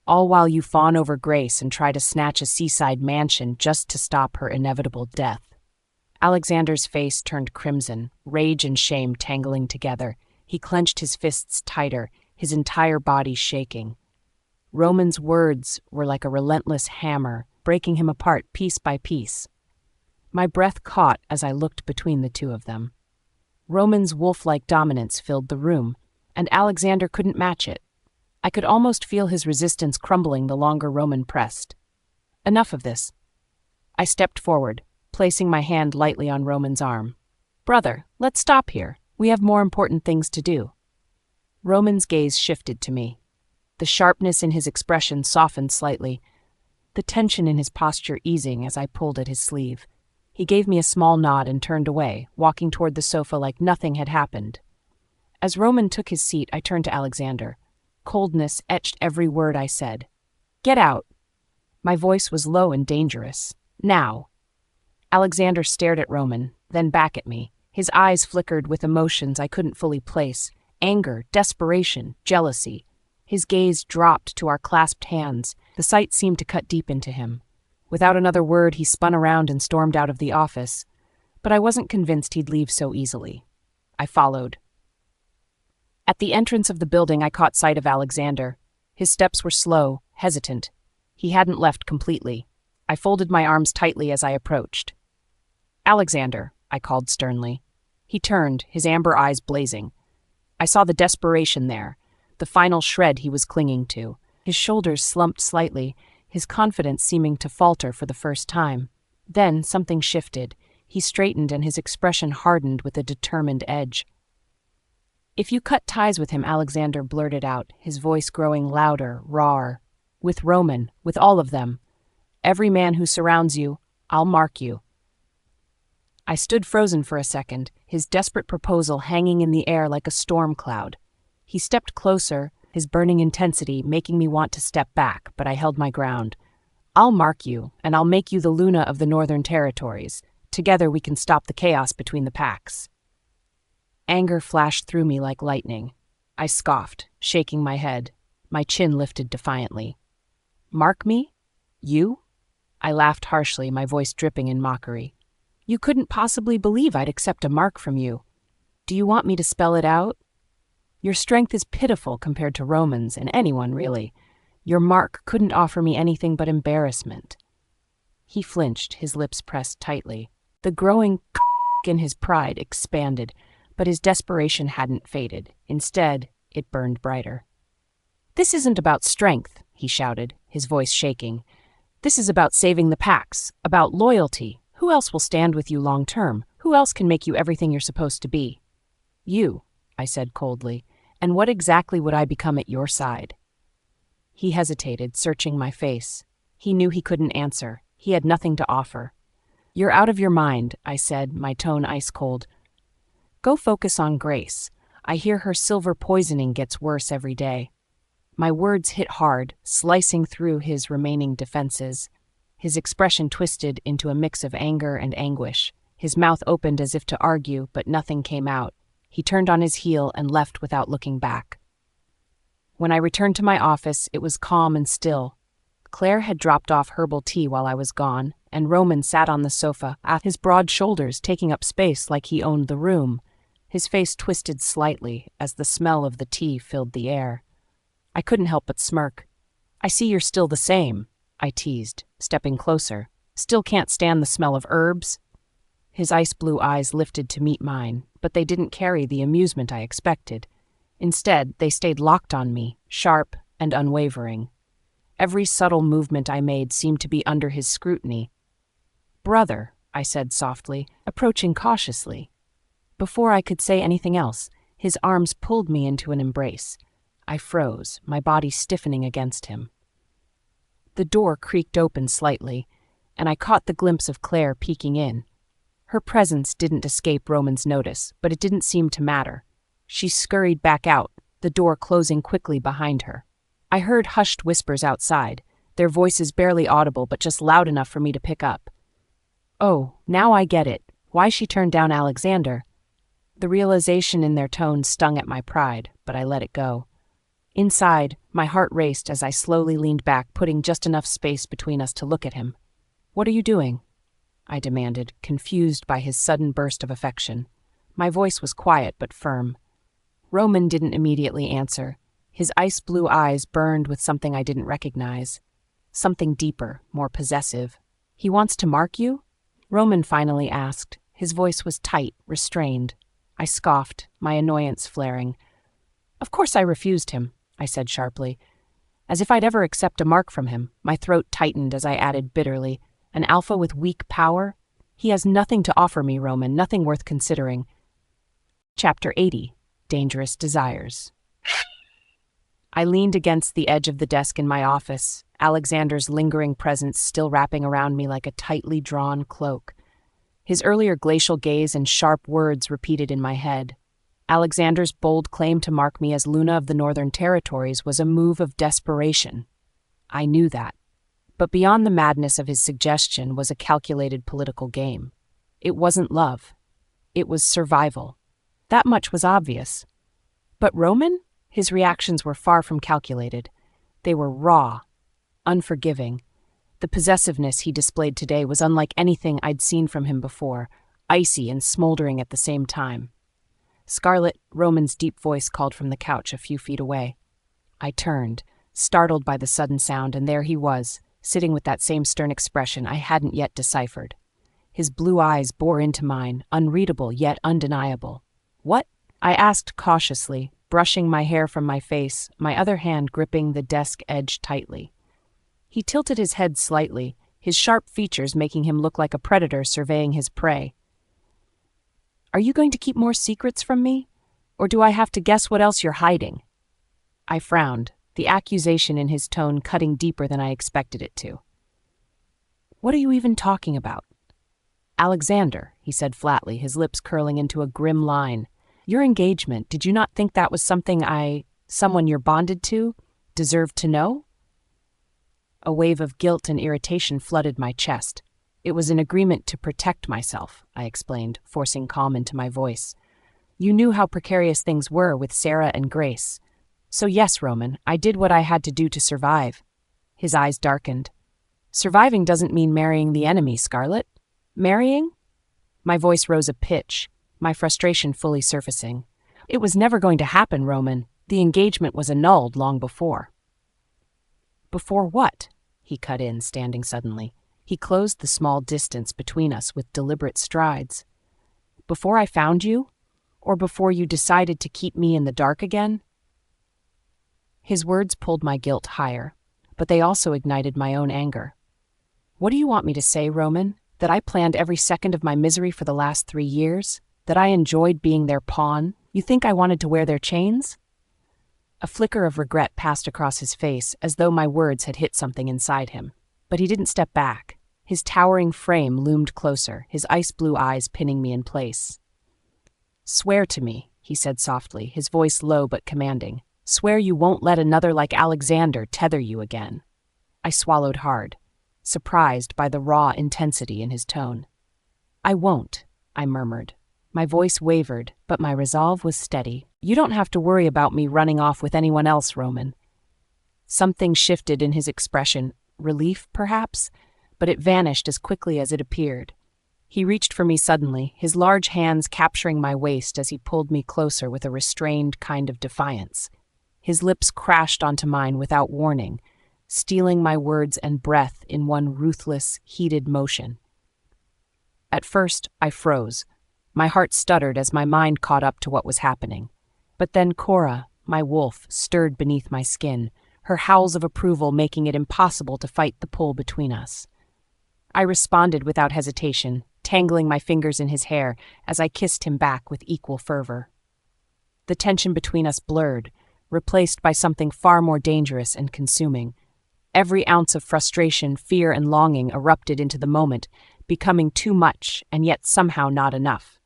all while you fawn over Grace and try to snatch a seaside mansion just to stop her inevitable death. Alexander's face turned crimson, rage and shame tangling together. He clenched his fists tighter, his entire body shaking. Roman's words were like a relentless hammer, breaking him apart piece by piece. My breath caught as I looked between the two of them. Roman's wolf-like dominance filled the room, and Alexander couldn't match it. I could almost feel his resistance crumbling the longer Roman pressed. Enough of this. I stepped forward, placing my hand lightly on Roman's arm. Brother, let's stop here. We have more important things to do. Roman's gaze shifted to me. The sharpness in his expression softened slightly, the tension in his posture easing as I pulled at his sleeve. He gave me a small nod and turned away, walking toward the sofa like nothing had happened. As Roman took his seat, I turned to Alexander. Coldness etched every word I said. Get out. My voice was low and dangerous. Now. Alexander stared at Roman, then back at me. His eyes flickered with emotions I couldn't fully place. Anger, desperation, jealousy. His gaze dropped to our clasped hands. The sight seemed to cut deep into him. Without another word, he spun around and stormed out of the office. But I wasn't convinced he'd leave so easily. I followed. At the entrance of the building, I caught sight of Alexander. His steps were slow, hesitant. He hadn't left completely. I folded my arms tightly as I approached. Alexander, I called sternly. He turned, his amber eyes blazing. I saw the desperation there, the final shred he was clinging to. His shoulders slumped slightly, his confidence seeming to falter for the first time. Then something shifted. He straightened and his expression hardened with a determined edge. If you cut ties with him, Alexander blurted out, his voice growing louder, rawer. With Roman, with all of them. Every man who surrounds you, I'll mark you. I stood frozen for a second, his desperate proposal hanging in the air like a storm cloud. He stepped closer, his burning intensity making me want to step back, but I held my ground. I'll mark you, and I'll make you the Luna of the Northern Territories. Together we can stop the chaos between the packs. Anger flashed through me like lightning. I scoffed, shaking my head. My chin lifted defiantly. Mark me? You? I laughed harshly, my voice dripping in mockery. You couldn't possibly believe I'd accept a mark from you. Do you want me to spell it out? Your strength is pitiful compared to Roman's, and anyone, really. Your mark couldn't offer me anything but embarrassment. He flinched, his lips pressed tightly. The growing in his pride expanded, but his desperation hadn't faded. Instead, it burned brighter. This isn't about strength, he shouted, his voice shaking. This is about saving the packs, about loyalty. Who else will stand with you long term? Who else can make you everything you're supposed to be? You, I said coldly. And what exactly would I become at your side? He hesitated, searching my face. He knew he couldn't answer. He had nothing to offer. You're out of your mind, I said, my tone ice cold. Go focus on Grace. I hear her silver poisoning gets worse every day. My words hit hard, slicing through his remaining defenses. His expression twisted into a mix of anger and anguish. His mouth opened as if to argue, but nothing came out. He turned on his heel and left without looking back. When I returned to my office, it was calm and still. Claire had dropped off herbal tea while I was gone, and Roman sat on the sofa, at his broad shoulders taking up space like he owned the room. His face twisted slightly as the smell of the tea filled the air. I couldn't help but smirk. I see you're still the same, I teased, stepping closer. Still can't stand the smell of herbs? His ice-blue eyes lifted to meet mine, but they didn't carry the amusement I expected. Instead, they stayed locked on me, sharp and unwavering. Every subtle movement I made seemed to be under his scrutiny. Brother, I said softly, approaching cautiously. Before I could say anything else, his arms pulled me into an embrace. I froze, my body stiffening against him. The door creaked open slightly, and I caught the glimpse of Claire peeking in. Her presence didn't escape Roman's notice, but it didn't seem to matter. She scurried back out, the door closing quickly behind her. I heard hushed whispers outside, their voices barely audible but just loud enough for me to pick up. Oh, now I get it. Why she turned down Alexander. The realization in their tone stung at my pride, but I let it go. Inside, my heart raced as I slowly leaned back, putting just enough space between us to look at him. What are you doing? I demanded, confused by his sudden burst of affection. My voice was quiet but firm. Roman didn't immediately answer. His ice-blue eyes burned with something I didn't recognize. Something deeper, more possessive. He wants to mark you? Roman finally asked. His voice was tight, restrained. I scoffed, my annoyance flaring. Of course I refused him, I said sharply. As if I'd ever accept a mark from him, my throat tightened as I added bitterly. An alpha with weak power? He has nothing to offer me, Roman, nothing worth considering. Chapter 80. Dangerous Desires. I leaned against the edge of the desk in my office, Alexander's lingering presence still wrapping around me like a tightly drawn cloak. His earlier glacial gaze and sharp words repeated in my head. Alexander's bold claim to mark me as Luna of the Northern Territories was a move of desperation. I knew that. But beyond the madness of his suggestion was a calculated political game. It wasn't love. It was survival. That much was obvious. But Roman? His reactions were far from calculated. They were raw, unforgiving. The possessiveness he displayed today was unlike anything I'd seen from him before, icy and smoldering at the same time. Scarlett, Roman's deep voice called from the couch a few feet away. I turned, startled by the sudden sound, and there he was, sitting with that same stern expression I hadn't yet deciphered. His blue eyes bore into mine, unreadable yet undeniable. What? I asked cautiously, brushing my hair from my face, my other hand gripping the desk edge tightly. He tilted his head slightly, his sharp features making him look like a predator surveying his prey. Are you going to keep more secrets from me? Or do I have to guess what else you're hiding? I frowned, the accusation in his tone cutting deeper than I expected it to. What are you even talking about? Alexander, he said flatly, his lips curling into a grim line. Your engagement, did you not think that was something someone you're bonded to, deserved to know? A wave of guilt and irritation flooded my chest. It was an agreement to protect myself, I explained, forcing calm into my voice. You knew how precarious things were with Sarah and Grace. So yes, Roman, I did what I had to do to survive. His eyes darkened. Surviving doesn't mean marrying the enemy, Scarlett. Marrying? My voice rose a pitch, my frustration fully surfacing. It was never going to happen, Roman. The engagement was annulled long before. Before what? He cut in, standing suddenly. He closed the small distance between us with deliberate strides. Before I found you? Or before you decided to keep me in the dark again? His words pulled my guilt higher, but they also ignited my own anger. What do you want me to say, Roman? That I planned every second of my misery for the last 3 years? That I enjoyed being their pawn? You think I wanted to wear their chains? A flicker of regret passed across his face, as though my words had hit something inside him. But he didn't step back. His towering frame loomed closer, his ice-blue eyes pinning me in place. Swear to me, he said softly, his voice low but commanding. Swear you won't let another like Alexander tether you again. I swallowed hard, surprised by the raw intensity in his tone. I won't, I murmured. My voice wavered, but my resolve was steady. You don't have to worry about me running off with anyone else, Roman. Something shifted in his expression, relief, perhaps, but it vanished as quickly as it appeared. He reached for me suddenly, his large hands capturing my waist as he pulled me closer with a restrained kind of defiance. His lips crashed onto mine without warning, stealing my words and breath in one ruthless, heated motion. At first, I froze. My heart stuttered as my mind caught up to what was happening. But then Cora, my wolf, stirred beneath my skin, her howls of approval making it impossible to fight the pull between us. I responded without hesitation, tangling my fingers in his hair as I kissed him back with equal fervor. The tension between us blurred, replaced by something far more dangerous and consuming. Every ounce of frustration, fear, and longing erupted into the moment, becoming too much and yet somehow not enough.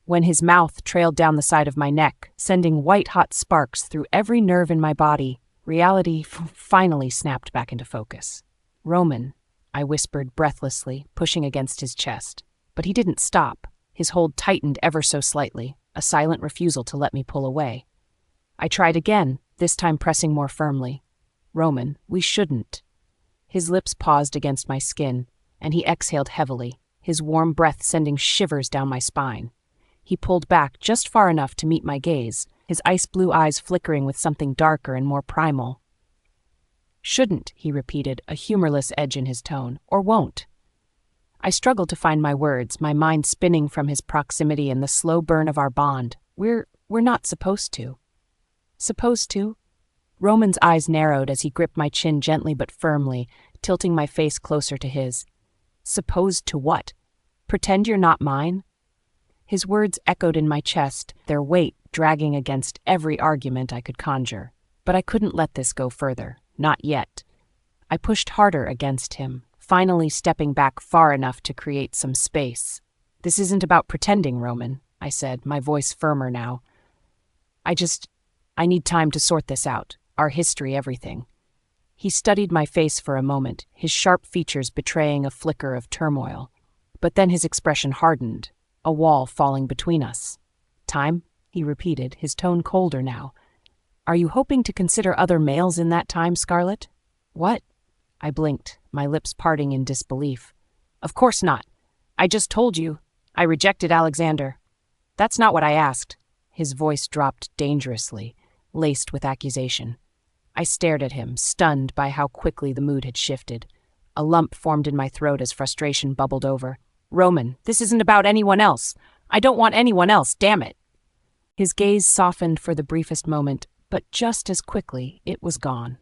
When his mouth trailed down the side of my neck, sending white-hot sparks through every nerve in my body, reality finally snapped back into focus. Roman, I whispered breathlessly, pushing against his chest. But he didn't stop. His hold tightened ever so slightly, a silent refusal to let me pull away. I tried again, this time pressing more firmly. Roman, we shouldn't. His lips paused against my skin, and he exhaled heavily, his warm breath sending shivers down my spine. He pulled back just far enough to meet my gaze, his ice-blue eyes flickering with something darker and more primal. Shouldn't, he repeated, a humorless edge in his tone, or won't. I struggled to find my words, my mind spinning from his proximity and the slow burn of our bond. We're not supposed to. Supposed to? Roman's eyes narrowed as he gripped my chin gently but firmly, tilting my face closer to his. Supposed to what? Pretend you're not mine? His words echoed in my chest, their weight dragging against every argument I could conjure. But I couldn't let this go further. Not yet. I pushed harder against him, finally stepping back far enough to create some space. This isn't about pretending, Roman, I said, my voice firmer now. I need time to sort this out. Our history, everything. He studied my face for a moment, his sharp features betraying a flicker of turmoil. But then his expression hardened, a wall falling between us. Time? He repeated, his tone colder now. Are you hoping to consider other males in that time, Scarlett? What? I blinked, my lips parting in disbelief. Of course not. I just told you. I rejected Alexander. That's not what I asked. His voice dropped dangerously, laced with accusation. I stared at him, stunned by how quickly the mood had shifted. A lump formed in my throat as frustration bubbled over. Roman, this isn't about anyone else. I don't want anyone else, damn it. His gaze softened for the briefest moment, but just as quickly it was gone.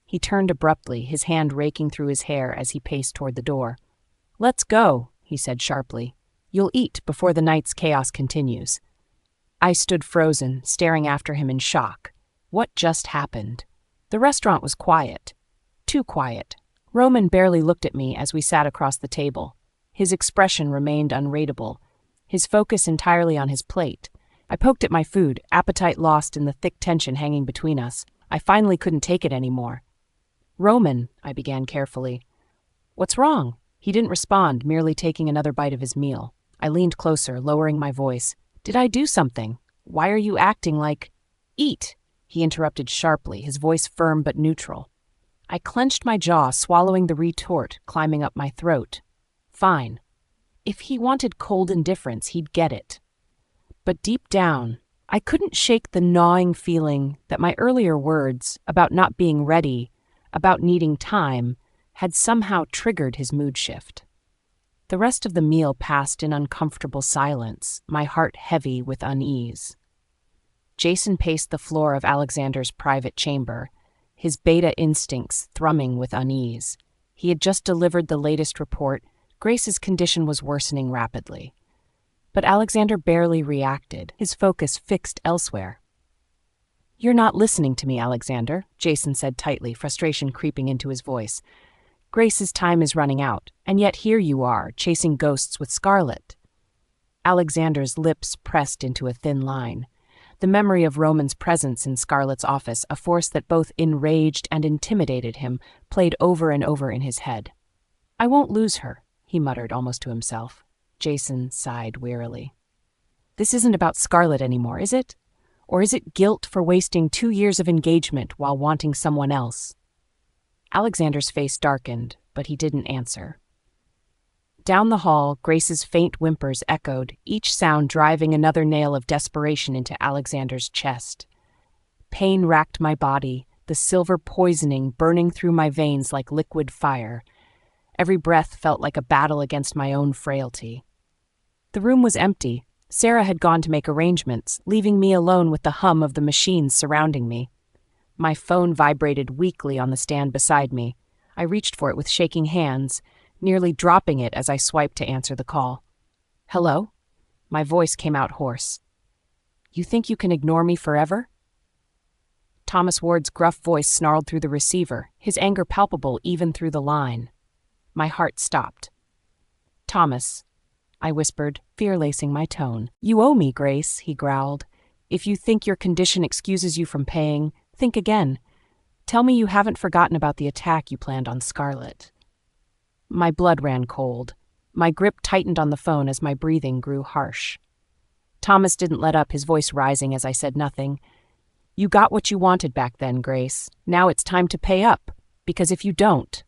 He turned abruptly, his hand raking through his hair as he paced toward the door. Let's go, he said sharply. You'll eat before the night's chaos continues. I stood frozen, staring after him in shock. What just happened? The restaurant was quiet. Too quiet. Roman barely looked at me as we sat across the table. His expression remained unreadable, his focus entirely on his plate. I poked at my food, appetite lost in the thick tension hanging between us. I finally couldn't take it anymore. Roman, I began carefully. What's wrong? He didn't respond, merely taking another bite of his meal. I leaned closer, lowering my voice. Did I do something? Why are you acting like— Eat, he interrupted sharply, his voice firm but neutral. I clenched my jaw, swallowing the retort climbing up my throat. Fine. If he wanted cold indifference, he'd get it. But deep down, I couldn't shake the gnawing feeling that my earlier words about not being ready, about needing time, had somehow triggered his mood shift. The rest of the meal passed in uncomfortable silence, my heart heavy with unease. Jason paced the floor of Alexander's private chamber, his beta instincts thrumming with unease. He had just delivered the latest report. Grace's condition was worsening rapidly. But Alexander barely reacted, his focus fixed elsewhere. "You're not listening to me, Alexander," Jason said tightly, frustration creeping into his voice. "Grace's time is running out, and yet here you are, chasing ghosts with Scarlett." Alexander's lips pressed into a thin line. The memory of Roman's presence in Scarlett's office, a force that both enraged and intimidated him, played over and over in his head. "I won't lose her," he muttered almost to himself. Jason sighed wearily. "This isn't about Scarlett anymore, is it? Or is it guilt for wasting 2 years of engagement while wanting someone else?" Alexander's face darkened, but he didn't answer. Down the hall, Grace's faint whimpers echoed, each sound driving another nail of desperation into Alexander's chest. Pain racked my body, the silver poisoning burning through my veins like liquid fire. Every breath felt like a battle against my own frailty. The room was empty. Sarah had gone to make arrangements, leaving me alone with the hum of the machines surrounding me. My phone vibrated weakly on the stand beside me. I reached for it with shaking hands, nearly dropping it as I swiped to answer the call. "Hello?" My voice came out hoarse. "You think you can ignore me forever?" Thomas Ward's gruff voice snarled through the receiver, his anger palpable even through the line. My heart stopped. "Thomas," I whispered, fear-lacing my tone. "You owe me, Grace," he growled. "If you think your condition excuses you from paying, think again. Tell me you haven't forgotten about the attack you planned on Scarlett." My blood ran cold. My grip tightened on the phone as my breathing grew harsh. Thomas didn't let up, his voice rising as I said nothing. "You got what you wanted back then, Grace. Now it's time to pay up, because if you don't,